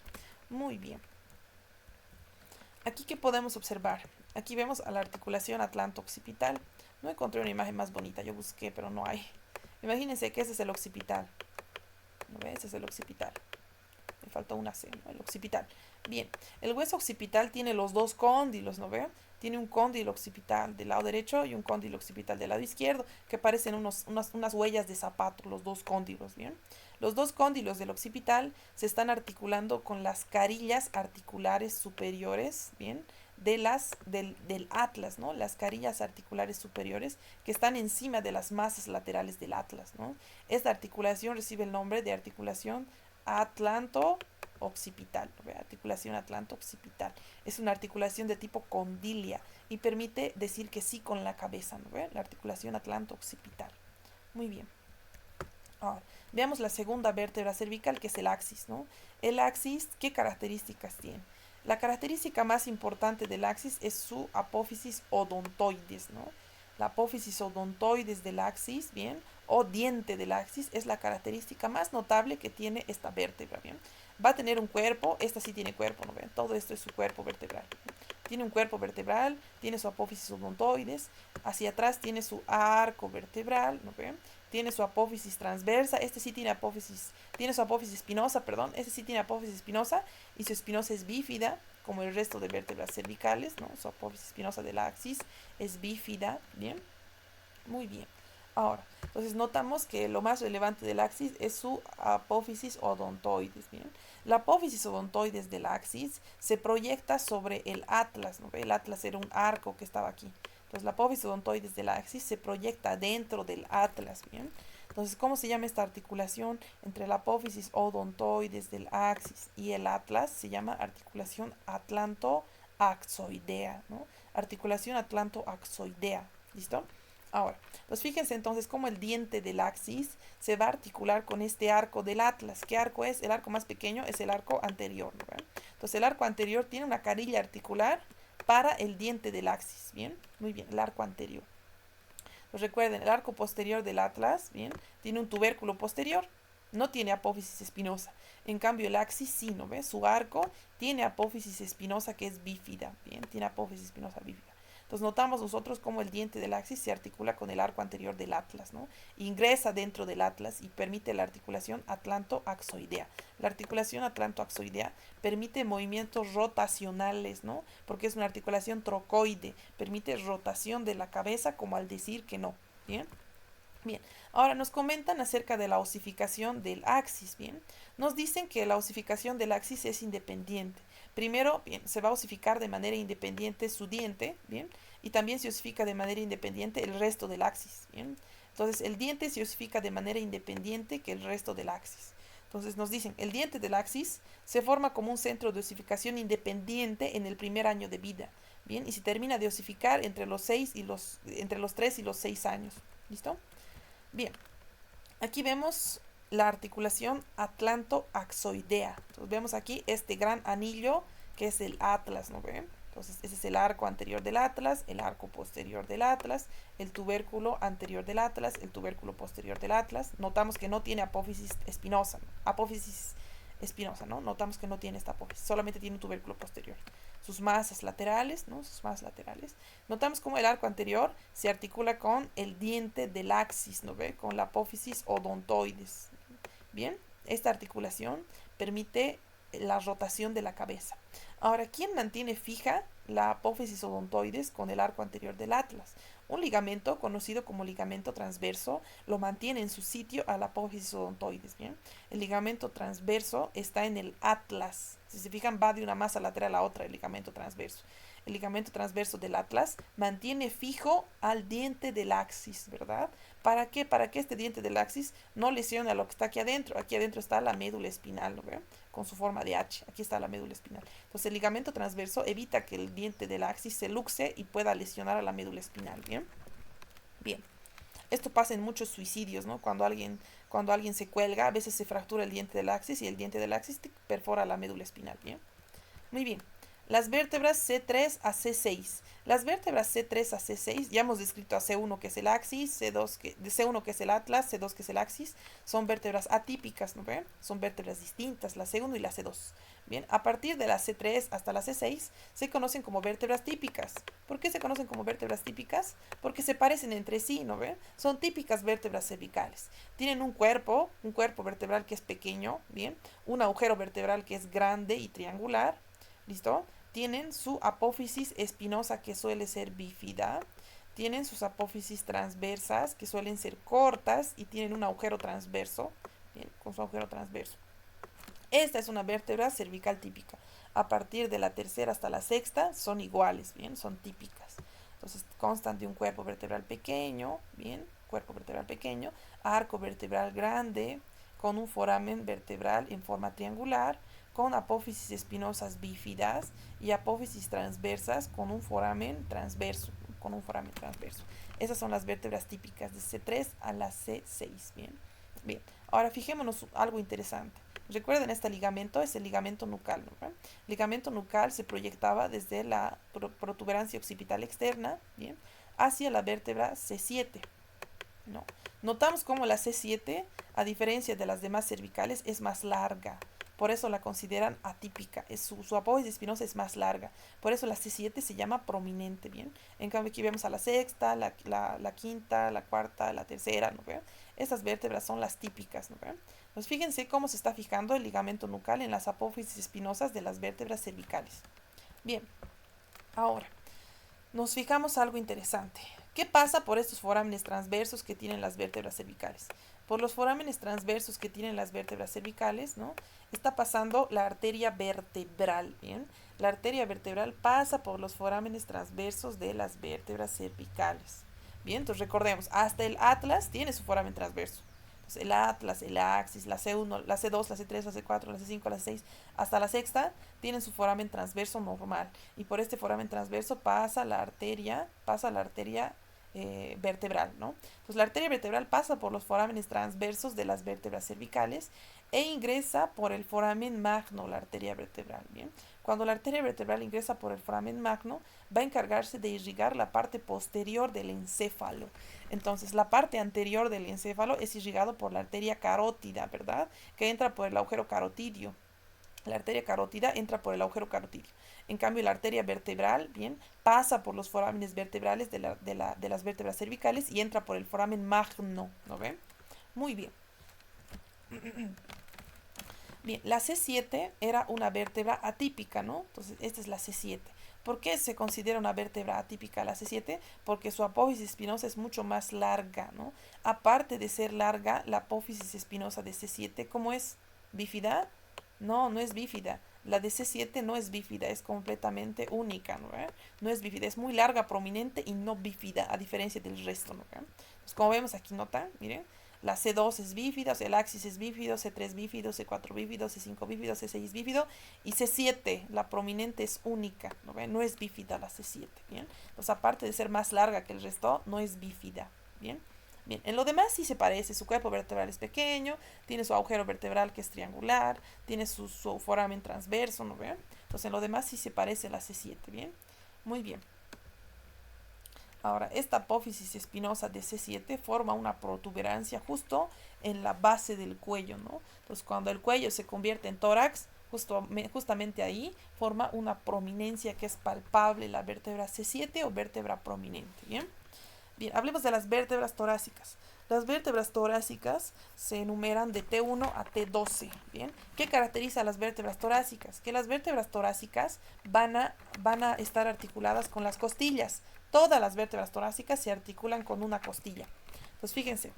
Muy bien. Aquí, ¿qué podemos observar? Aquí vemos a la articulación atlanto-occipital. No encontré una imagen más bonita, yo busqué, pero no hay. Imagínense que ese es el occipital. ¿No ves? Ese es el occipital. Me falta una C, ¿no? El occipital. Bien, el hueso occipital tiene los dos cóndilos, ¿no ve? Tiene un cóndilo occipital del lado derecho y un cóndilo occipital del lado izquierdo, que parecen unas huellas de zapato, los dos cóndilos, ¿bien? Los dos cóndilos del occipital se están articulando con las carillas articulares superiores, ¿bien? Del atlas, ¿no? Las carillas articulares superiores que están encima de las masas laterales del atlas, ¿no? Esta articulación recibe el nombre de articulación atlanto-occipital, ¿no? Articulación atlanto-occipital. Es una articulación de tipo condilia y permite decir que sí con la cabeza, ¿no? La articulación atlanto-occipital. Muy bien. Ahora, veamos la segunda vértebra cervical, que es el axis, ¿no? El axis, ¿qué características tiene? La característica más importante del axis es su apófisis odontoides, ¿no? La apófisis odontoides del axis, ¿bien? O diente del axis es la característica más notable que tiene esta vértebra, ¿bien? Va a tener un cuerpo, esta sí tiene cuerpo, ¿no ven? Todo esto es su cuerpo vertebral. Tiene un cuerpo vertebral, tiene su apófisis odontoides, hacia atrás tiene su arco vertebral, ¿no ven? Tiene su apófisis transversa, este sí tiene apófisis, tiene su apófisis espinosa, perdón, este sí tiene apófisis espinosa y su espinosa es bífida, como el resto de vértebras cervicales, ¿no? Su apófisis espinosa del axis es bífida, ¿bien? Muy bien. Ahora, entonces notamos que lo más relevante del axis es su apófisis odontoides, ¿bien? La apófisis odontoides del axis se proyecta sobre el atlas, ¿no? El atlas era un arco que estaba aquí. Entonces la apófisis odontoides del axis se proyecta dentro del atlas, ¿bien? Entonces, ¿cómo se llama esta articulación entre la apófisis odontoides del axis y el atlas? Se llama articulación atlantoaxoidea, ¿no? Articulación atlantoaxoidea, ¿listo? Ahora, pues fíjense entonces cómo el diente del axis se va a articular con este arco del atlas. ¿Qué arco es? El arco más pequeño es el arco anterior, ¿no? Entonces el arco anterior tiene una carilla articular para el diente del axis, ¿bien? Muy bien, el arco anterior. Pues recuerden, el arco posterior del atlas, ¿bien? Tiene un tubérculo posterior, no tiene apófisis espinosa. En cambio, el axis sí, ¿no ves? Su arco tiene apófisis espinosa que es bífida, ¿bien? Tiene apófisis espinosa bífida. Entonces notamos nosotros cómo el diente del axis se articula con el arco anterior del atlas, ¿no? Ingresa dentro del atlas y permite la articulación atlantoaxoidea. La articulación atlantoaxoidea permite movimientos rotacionales, ¿no? Porque es una articulación trocoide, permite rotación de la cabeza como al decir que no, ¿bien? Bien, ahora nos comentan acerca de la osificación del axis, ¿bien? Nos dicen que la osificación del axis es independiente. Primero, bien, se va a osificar de manera independiente su diente, ¿bien? Y también se osifica de manera independiente el resto del axis, ¿bien? Entonces, el diente se osifica de manera independiente que el resto del axis. Entonces, nos dicen, el diente del axis se forma como un centro de osificación independiente en el primer año de vida, ¿bien? Y se termina de osificar entre los 3 y los 6 años, ¿listo? Bien, aquí vemos la articulación atlantoaxoidea. Entonces vemos aquí este gran anillo que es el atlas, ¿no ven? Entonces ese es el arco anterior del atlas, el arco posterior del atlas, el tubérculo anterior del atlas, el tubérculo posterior del atlas. Notamos que no tiene apófisis espinosa, ¿no? Apófisis espinosa, ¿no? Notamos que no tiene esta apófisis, solamente tiene un tubérculo posterior. Sus masas laterales, ¿no? Sus masas laterales. Notamos cómo el arco anterior se articula con el diente del axis, ¿no ve? Con la apófisis odontoides. Bien, esta articulación permite la rotación de la cabeza. Ahora, ¿quién mantiene fija la apófisis odontoides con el arco anterior del atlas? Un ligamento conocido como ligamento transverso lo mantiene en su sitio a la apófisis odontoides, ¿bien? El ligamento transverso está en el atlas. Si se fijan, va de una masa lateral a otra el ligamento transverso. El ligamento transverso del atlas mantiene fijo al diente del axis, ¿verdad? ¿Para qué? Para que este diente del axis no lesione a lo que está aquí adentro. Aquí adentro está la médula espinal, ¿no ven? Con su forma de H. Aquí está la médula espinal. Entonces el ligamento transverso evita que el diente del axis se luxe y pueda lesionar a la médula espinal, ¿bien? Bien. Esto pasa en muchos suicidios, ¿no? Cuando alguien se cuelga, a veces se fractura el diente del axis y el diente del axis perfora la médula espinal, ¿bien? Muy bien. Las vértebras C3 a C6. Las vértebras C3 a C6, ya hemos descrito a C1 que es el axis, C1 que es el atlas, C2 que es el axis, son vértebras atípicas, ¿no ven? Son vértebras distintas, la C1 y la C2. Bien, a partir de la C3 hasta la C6 se conocen como vértebras típicas. ¿Por qué se conocen como vértebras típicas? Porque se parecen entre sí, ¿no ven? Son típicas vértebras cervicales. Tienen un cuerpo vertebral que es pequeño, ¿bien? Un agujero vertebral que es grande y triangular, ¿listo? Tienen su apófisis espinosa que suele ser bífida, tienen sus apófisis transversas que suelen ser cortas y tienen un agujero transverso, bien, con su agujero transverso. Esta es una vértebra cervical típica. A partir de la tercera hasta la sexta son iguales, bien, son típicas. Entonces constan de un cuerpo vertebral pequeño, bien, cuerpo vertebral pequeño, arco vertebral grande, con un foramen vertebral en forma triangular, con apófisis espinosas bífidas y apófisis transversas con un foramen transverso, Esas son las vértebras típicas de C3 a la C6, bien. Bien, ahora fijémonos algo interesante. Recuerden, este ligamento es el ligamento nucal, ¿no? El ligamento nucal se proyectaba desde la protuberancia occipital externa, ¿bien? Hacia la vértebra C7, ¿no? Notamos cómo la C7, a diferencia de las demás cervicales, es más larga. Por eso la consideran atípica. Su apófisis espinosa es más larga. Por eso la C7 se llama prominente, ¿bien? En cambio aquí vemos a la sexta, la quinta, la cuarta, la tercera, ¿no ve? Estas vértebras son las típicas, ¿no ve? Pues fíjense cómo se está fijando el ligamento nucal en las apófisis espinosas de las vértebras cervicales. Bien, ahora nos fijamos algo interesante. ¿Qué pasa por estos forámenes transversos que tienen las vértebras cervicales? Por los forámenes transversos que tienen las vértebras cervicales, ¿no? Está pasando la arteria vertebral, ¿bien? La arteria vertebral pasa por los forámenes transversos de las vértebras cervicales. Bien, entonces recordemos, hasta el atlas tiene su foramen transverso. Entonces el atlas, el axis, la C1, la C2, la C3, la C4, la C5, la C6, hasta la sexta tienen su foramen transverso normal. Y por este foramen transverso pasa la arteria vertebral, ¿no? Entonces la arteria vertebral pasa por los forámenes transversos de las vértebras cervicales e ingresa por el foramen magno, la arteria vertebral, ¿bien? Cuando la arteria vertebral ingresa por el foramen magno, va a encargarse de irrigar la parte posterior del encéfalo. Entonces, la parte anterior del encéfalo es irrigado por la arteria carótida, ¿verdad? Que entra por el agujero carotidio. La arteria carótida entra por el agujero carotidio. En cambio, la arteria vertebral, bien, pasa por los forámenes vertebrales de las vértebras cervicales y entra por el foramen magno, ¿no ven? Muy bien. Bien, la C7 era una vértebra atípica, ¿no? Entonces, esta es la C7. ¿Por qué se considera una vértebra atípica la C7? Porque su apófisis espinosa es mucho más larga, ¿no? Aparte de ser larga, la apófisis espinosa de C7, ¿cómo es? ¿Bífida? No, no es bífida. La de C7 no es bífida, es completamente única, ¿no? No es bífida, es muy larga, prominente y no bífida, a diferencia del resto, ¿no? Pues como vemos aquí, nota, miren, la C2 es bífida, o sea, el axis es bífido, C3 bífido, C4 bífido, C5 bífido, C6 bífido y C7, la prominente es única, ¿no ven? No es bífida la C7, ¿bien? Entonces, aparte de ser más larga que el resto, no es bífida, ¿bien? Bien, en lo demás sí se parece, su cuerpo vertebral es pequeño, tiene su agujero vertebral que es triangular, tiene su foramen transverso, ¿no ven? Entonces, en lo demás sí se parece a la C7, ¿bien? Muy bien. Ahora, esta apófisis espinosa de C7 forma una protuberancia justo en la base del cuello, ¿no? Entonces, cuando el cuello se convierte en tórax, justamente ahí forma una prominencia que es palpable, la vértebra C7 o vértebra prominente, ¿bien? Bien, hablemos de las vértebras torácicas. Las vértebras torácicas se enumeran de T1 a T12, ¿bien? ¿Qué caracteriza a las vértebras torácicas? Que las vértebras torácicas van a estar articuladas con las costillas. Todas las vértebras torácicas se articulan con una costilla. Entonces, fíjense,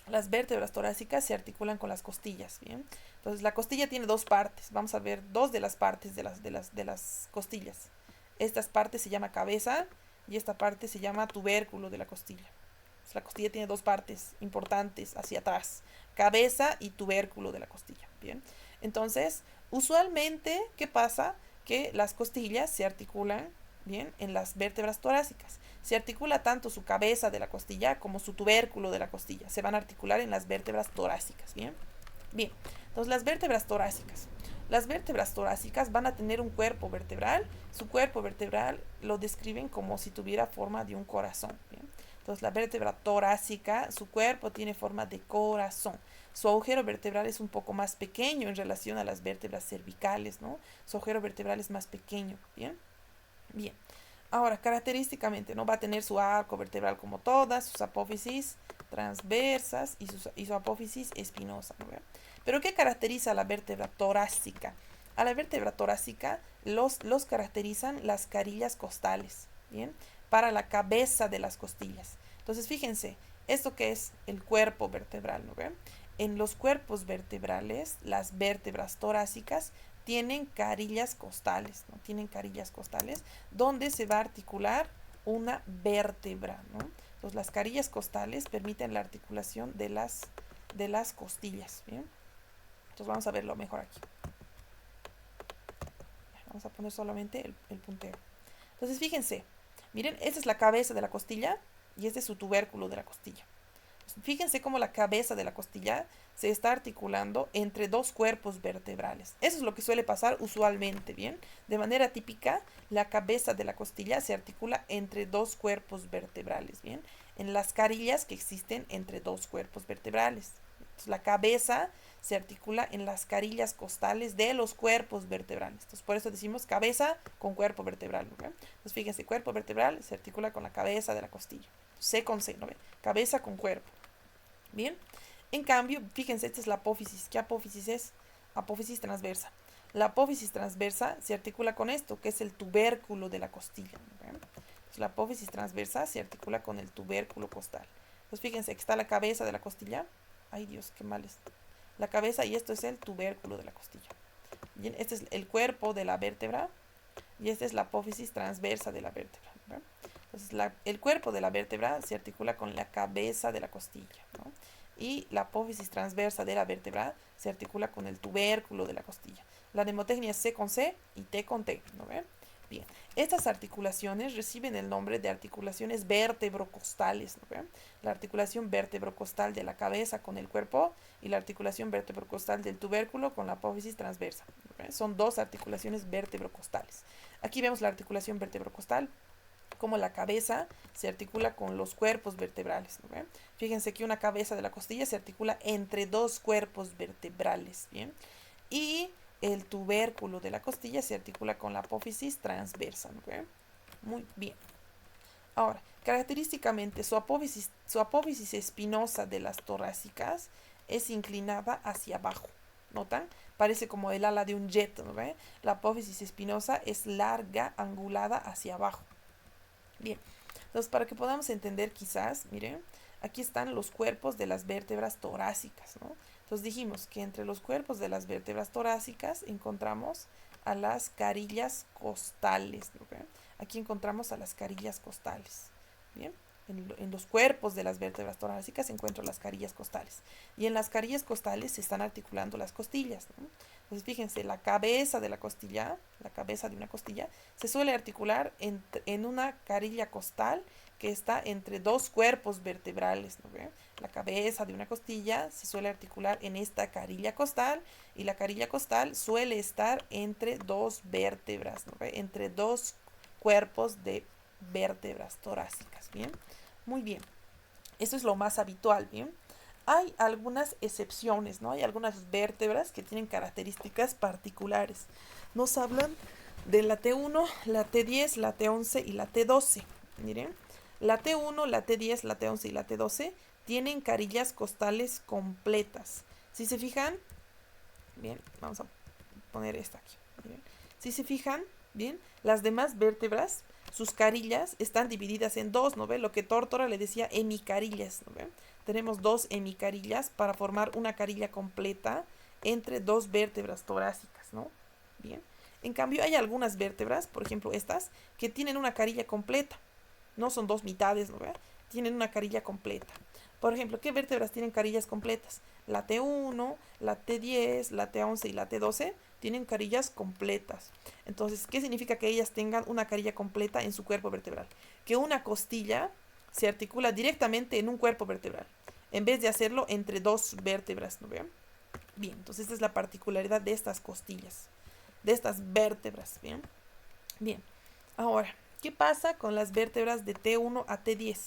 las vértebras torácicas se articulan con las costillas, ¿bien? Entonces, la costilla tiene dos partes. Vamos a ver dos de las partes de las costillas. Estas partes se llama cabeza y esta parte se llama tubérculo de la costilla. Entonces, la costilla tiene dos partes importantes hacia atrás, cabeza y tubérculo de la costilla, ¿bien? Entonces, usualmente, ¿qué pasa? Que las costillas se articulan, ¿bien? En las vértebras torácicas. Se articula tanto su cabeza de la costilla como su tubérculo de la costilla. Se van a articular en las vértebras torácicas, ¿bien? Bien, entonces las vértebras torácicas. Las vértebras torácicas van a tener un cuerpo vertebral. Su cuerpo vertebral lo describen como si tuviera forma de un corazón, ¿bien? Entonces la vértebra torácica, su cuerpo tiene forma de corazón. Su agujero vertebral es un poco más pequeño en relación a las vértebras cervicales, ¿no? Su agujero vertebral es más pequeño, ¿bien? Bien. Ahora, característicamente, ¿no? Va a tener su arco vertebral como todas, sus apófisis transversas y su apófisis espinosa, ¿no? Pero ¿qué caracteriza a la vértebra torácica? A la vértebra torácica los caracterizan las carillas costales, ¿bien? Para la cabeza de las costillas. Entonces, fíjense, esto que es el cuerpo vertebral, ¿no ven? En los cuerpos vertebrales, las vértebras torácicas tienen carillas costales, ¿no? Tienen carillas costales donde se va a articular una vértebra, ¿no? Entonces, las carillas costales permiten la articulación de las costillas, ¿bien? Entonces, vamos a verlo mejor aquí. Vamos a poner solamente el puntero. Entonces, fíjense, miren, esta es la cabeza de la costilla y este es su tubérculo de la costilla. Fíjense cómo la cabeza de la costilla se está articulando entre dos cuerpos vertebrales. Eso es lo que suele pasar usualmente, ¿bien? De manera típica, la cabeza de la costilla se articula entre dos cuerpos vertebrales, ¿bien? En las carillas que existen entre dos cuerpos vertebrales. Entonces, la cabeza se articula en las carillas costales de los cuerpos vertebrales. Entonces, por eso decimos cabeza con cuerpo vertebral, ¿no? Entonces, fíjense, cuerpo vertebral se articula con la cabeza de la costilla. C con C, ¿no ve? Cabeza con cuerpo. Bien. En cambio, fíjense, esta es la apófisis. ¿Qué apófisis es? Apófisis transversa. La apófisis transversa se articula con esto, que es el tubérculo de la costilla. ¿No? Entonces, la apófisis transversa se articula con el tubérculo costal. Entonces, fíjense, aquí está la cabeza de la costilla. Ay, Dios, qué mal es. La cabeza y esto es el tubérculo de la costilla. Bien, este es el cuerpo de la vértebra y esta es la apófisis transversa de la vértebra. ¿No? Entonces, el cuerpo de la vértebra se articula con la cabeza de la costilla, ¿no? Y la apófisis transversa de la vértebra se articula con el tubérculo de la costilla. La mnemotecnia es C con C y T con T, ¿no ven? Bien, estas articulaciones reciben el nombre de articulaciones vértebrocostales, ¿no ven? La articulación vértebrocostal de la cabeza con el cuerpo y la articulación vértebrocostal del tubérculo con la apófisis transversa, ¿no ven? Son dos articulaciones vértebrocostales. Aquí vemos la articulación vértebrocostal, como la cabeza se articula con los cuerpos vertebrales, ¿no? Fíjense que una cabeza de la costilla se articula entre dos cuerpos vertebrales, ¿bien? Y el tubérculo de la costilla se articula con la apófisis transversa, ¿no? Muy bien. Ahora, característicamente su apófisis espinosa de las torácicas es inclinada hacia abajo. ¿Notan? Parece como el ala de un jet, ¿no? La apófisis espinosa es larga, angulada hacia abajo. Bien, entonces para que podamos entender quizás, miren, aquí están los cuerpos de las vértebras torácicas, ¿no? Entonces dijimos que entre los cuerpos de las vértebras torácicas encontramos a las carillas costales, ¿no? Aquí encontramos a las carillas costales, ¿bien? En los cuerpos de las vértebras torácicas se encuentran las carillas costales. Y en las carillas costales se están articulando las costillas, ¿no? Entonces fíjense, la cabeza de la costilla, la cabeza de una costilla, se suele articular en una carilla costal que está entre dos cuerpos vertebrales, ¿no? La cabeza de una costilla se suele articular en esta carilla costal y la carilla costal suele estar entre dos vértebras, ¿no? Entre dos cuerpos de vértebras torácicas, ¿bien? Muy bien. Eso es lo más habitual, ¿bien? Hay algunas excepciones, ¿no? Hay algunas vértebras que tienen características particulares. Nos hablan de la T1, la T10, la T11 y la T12. Miren, la T1, la T10, la T11 y la T12 tienen carillas costales completas. Si se fijan, bien, vamos a poner esta aquí. Miren. Si se fijan, bien, las demás vértebras, sus carillas están divididas en dos, ¿no ve? Lo que Tórtora le decía hemicarillas, ¿no ve? Tenemos dos hemicarillas para formar una carilla completa entre dos vértebras torácicas, ¿no? Bien. En cambio, hay algunas vértebras, por ejemplo estas, que tienen una carilla completa. No son dos mitades, ¿no ve? Tienen una carilla completa. Por ejemplo, ¿qué vértebras tienen carillas completas? La T1, la T10, la T11 y la T12 tienen carillas completas. Entonces, ¿qué significa que ellas tengan una carilla completa en su cuerpo vertebral? Que una costilla se articula directamente en un cuerpo vertebral, en vez de hacerlo entre dos vértebras, ¿no vean? Bien, entonces esta es la particularidad de estas costillas, de estas vértebras, ¿bien? Bien, ahora, ¿qué pasa con las vértebras de T1 a T10?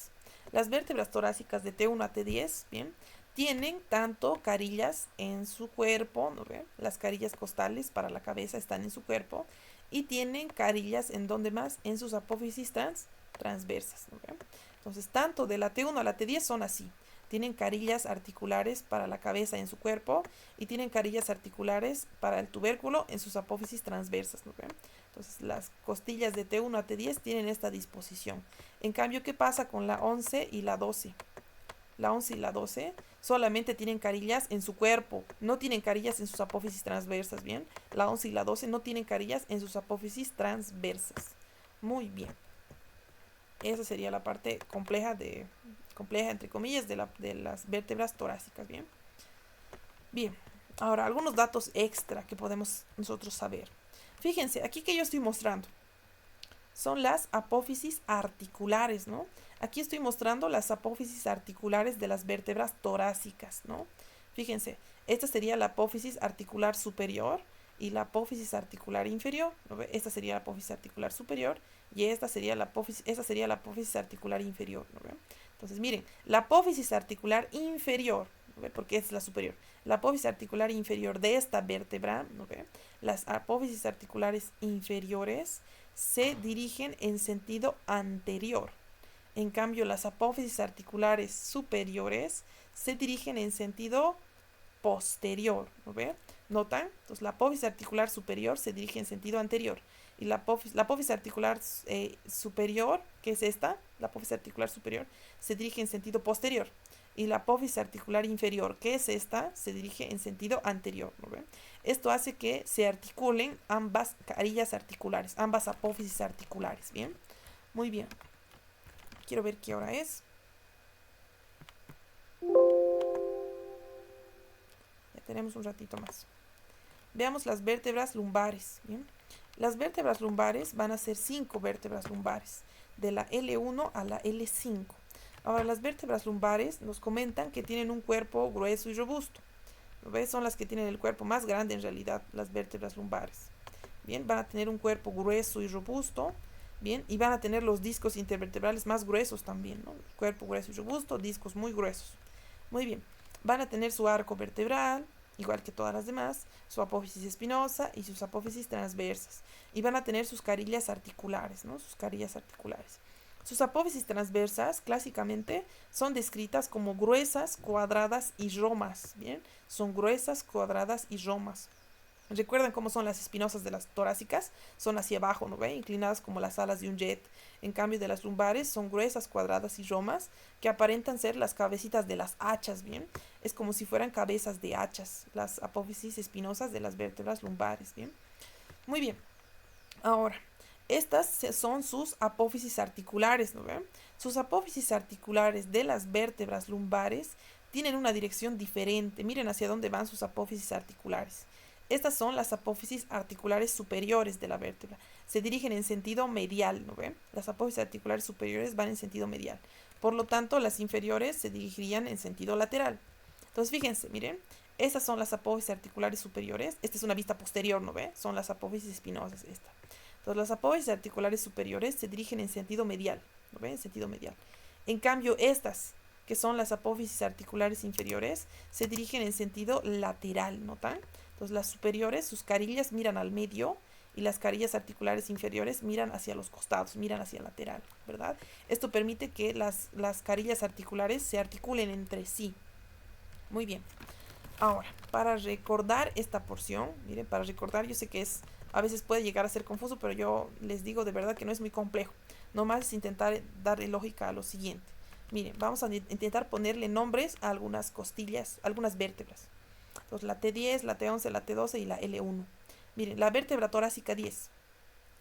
Las vértebras torácicas de T1 a T10, ¿bien? Tienen tanto carillas en su cuerpo, ¿no ven? Las carillas costales para la cabeza están en su cuerpo y tienen carillas en donde más, en sus apófisis transversas, ¿no ven? Entonces, tanto de la T1 a la T10 son así. Tienen carillas articulares para la cabeza en su cuerpo y tienen carillas articulares para el tubérculo en sus apófisis transversas, ¿no ven? Entonces, las costillas de T1 a T10 tienen esta disposición. En cambio, ¿qué pasa con la 11 y la 12? La 11 y la 12 solamente tienen carillas en su cuerpo, no tienen carillas en sus apófisis transversas, ¿bien? La 11 y la 12 no tienen carillas en sus apófisis transversas. Muy bien. Esa sería la parte compleja entre comillas, de las vértebras torácicas, ¿bien? Bien, ahora algunos datos extra que podemos nosotros saber. Fíjense, aquí que yo estoy mostrando son las apófisis articulares, ¿no? Aquí estoy mostrando las apófisis articulares de las vértebras torácicas, ¿no? Fíjense, esta sería la apófisis articular superior y la apófisis articular inferior, ¿no ve? Esta sería la apófisis articular superior y esta sería la apófisis articular inferior, ¿no ve? Entonces, miren, la apófisis articular inferior, ¿no ve? Porque es la superior. La apófisis articular inferior de esta vértebra, ¿no ve? Las apófisis articulares inferiores se dirigen en sentido anterior. En cambio, las apófisis articulares superiores se dirigen en sentido posterior, ¿no ve? ¿Notan? Entonces, la apófisis articular superior se dirige en sentido anterior. Y la apófisis articular superior, que es esta, la apófisis articular superior, se dirige en sentido posterior. Y la apófisis articular inferior, que es esta, se dirige en sentido anterior, ¿no ve? Esto hace que se articulen ambas carillas articulares, ambas apófisis articulares, ¿bien? Muy bien. Quiero ver qué hora es. Ya tenemos un ratito más. Veamos las vértebras lumbares, ¿bien? Las vértebras lumbares van a ser 5 vértebras lumbares, de la L1 a la L5. Ahora, las vértebras lumbares nos comentan que tienen un cuerpo grueso y robusto. ¿Lo ves? Son las que tienen el cuerpo más grande en realidad, las vértebras lumbares. Bien, van a tener un cuerpo grueso y robusto. Bien, y van a tener los discos intervertebrales más gruesos también, ¿no? Cuerpo grueso y robusto, discos muy gruesos. Muy bien, van a tener su arco vertebral, igual que todas las demás, su apófisis espinosa y sus apófisis transversas. Y van a tener sus carillas articulares, ¿no? Sus carillas articulares. Sus apófisis transversas, clásicamente, son descritas como gruesas, cuadradas y romas, ¿bien? Son gruesas, cuadradas y romas. ¿Recuerdan cómo son las espinosas de las torácicas? Son hacia abajo, ¿no ve? Inclinadas como las alas de un jet. En cambio de las lumbares son gruesas, cuadradas y romas que aparentan ser las cabecitas de las hachas, ¿bien? Es como si fueran cabezas de hachas, las apófisis espinosas de las vértebras lumbares, ¿bien? Muy bien. Ahora, estas son sus apófisis articulares, ¿no ven? Sus apófisis articulares de las vértebras lumbares tienen una dirección diferente. Miren hacia dónde van sus apófisis articulares. Estas son las apófisis articulares superiores de la vértebra. Se dirigen en sentido medial, ¿no ven? Las apófisis articulares superiores van en sentido medial. Por lo tanto, las inferiores se dirigirían en sentido lateral. Entonces, fíjense, miren. Estas son las apófisis articulares superiores. Esta es una vista posterior, ¿no ve? Son las apófisis espinosas, esta. Entonces, las apófisis articulares superiores se dirigen en sentido medial, ¿no ve? En sentido medial. En cambio, estas, que son las apófisis articulares inferiores, se dirigen en sentido lateral, ¿notan? Entonces, las superiores, sus carillas miran al medio y las carillas articulares inferiores miran hacia los costados, miran hacia el lateral, ¿verdad? Esto permite que las carillas articulares se articulen entre sí. Muy bien. Ahora, para recordar esta porción, miren, para recordar, yo sé que a veces puede llegar a ser confuso, pero yo les digo de verdad que no es muy complejo. Nomás es intentar darle lógica a lo siguiente. Miren, vamos a intentar ponerle nombres a algunas costillas, algunas vértebras. Entonces, la T10, la T11, la T12 y la L1. Miren, la vértebra torácica 10.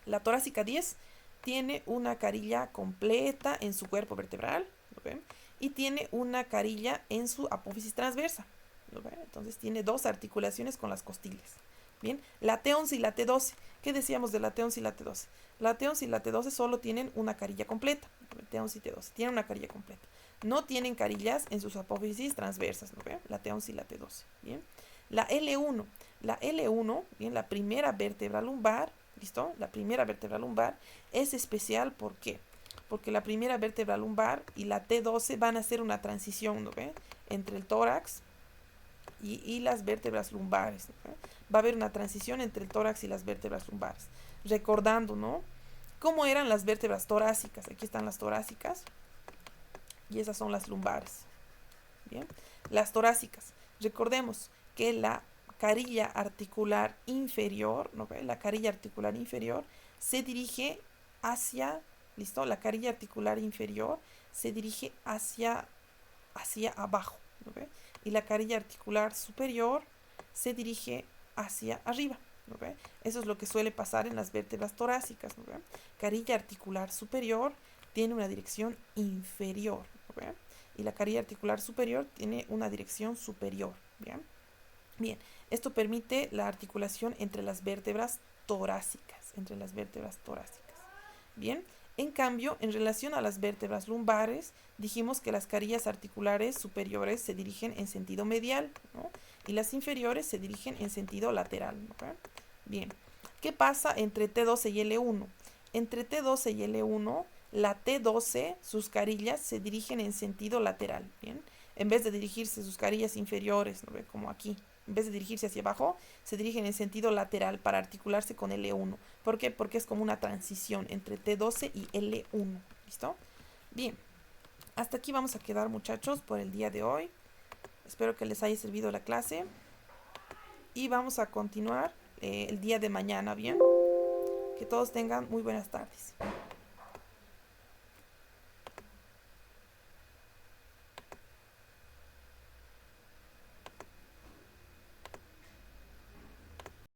La torácica 10 tiene una carilla completa en su cuerpo vertebral, ¿lo ven? Y tiene una carilla en su apófisis transversa. ¿Lo ven? Entonces tiene dos articulaciones con las costillas. Bien, la T11 y la T12. ¿Qué decíamos de la T11 y la T12? La T11 y la T12 solo tienen una carilla completa. T11 y T12 tienen una carilla completa. No tienen carillas en sus apófisis transversas, ¿no ven? La T11 y la T12. Bien. La L1. La L1, bien, la primera vértebra lumbar, ¿listo? La primera vértebra lumbar es especial, ¿por qué? Porque la primera vértebra lumbar y la T12 van a hacer una transición, ¿no ven? Entre el tórax y las vértebras lumbares, ¿no? Va a haber una transición entre el tórax y las vértebras lumbares. Recordando, ¿no? ¿Cómo eran las vértebras torácicas? Aquí están las torácicas y esas son las lumbares. Bien, las torácicas. Recordemos que la carilla articular inferior, ¿no? La carilla articular inferior se dirige hacia, ¿listo? La carilla articular inferior se dirige hacia abajo, ¿no? Y la carilla articular superior se dirige hacia arriba, ¿no? Eso es lo que suele pasar en las vértebras torácicas, ¿no? Carilla articular superior tiene una dirección inferior, ¿no? Y la carilla articular superior tiene una dirección superior, ¿bien? Bien, esto permite la articulación entre las vértebras torácicas, Bien, en cambio, en relación a las vértebras lumbares, dijimos que las carillas articulares superiores se dirigen en sentido medial, ¿no? Y las inferiores se dirigen en sentido lateral, ¿ok? Bien, ¿qué pasa entre T12 y L1? Entre T12 y L1, la T12, sus carillas se dirigen en sentido lateral, ¿bien? En vez de dirigirse sus carillas inferiores, ¿no ve? Como aquí, en vez de dirigirse hacia abajo, se dirigen en sentido lateral para articularse con L1. ¿Por qué? Porque es como una transición entre T12 y L1. ¿Listo? Bien, hasta aquí vamos a quedar, muchachos, por el día de hoy. Espero que les haya servido la clase. Y vamos a continuar el día de mañana, ¿bien? Que todos tengan muy buenas tardes.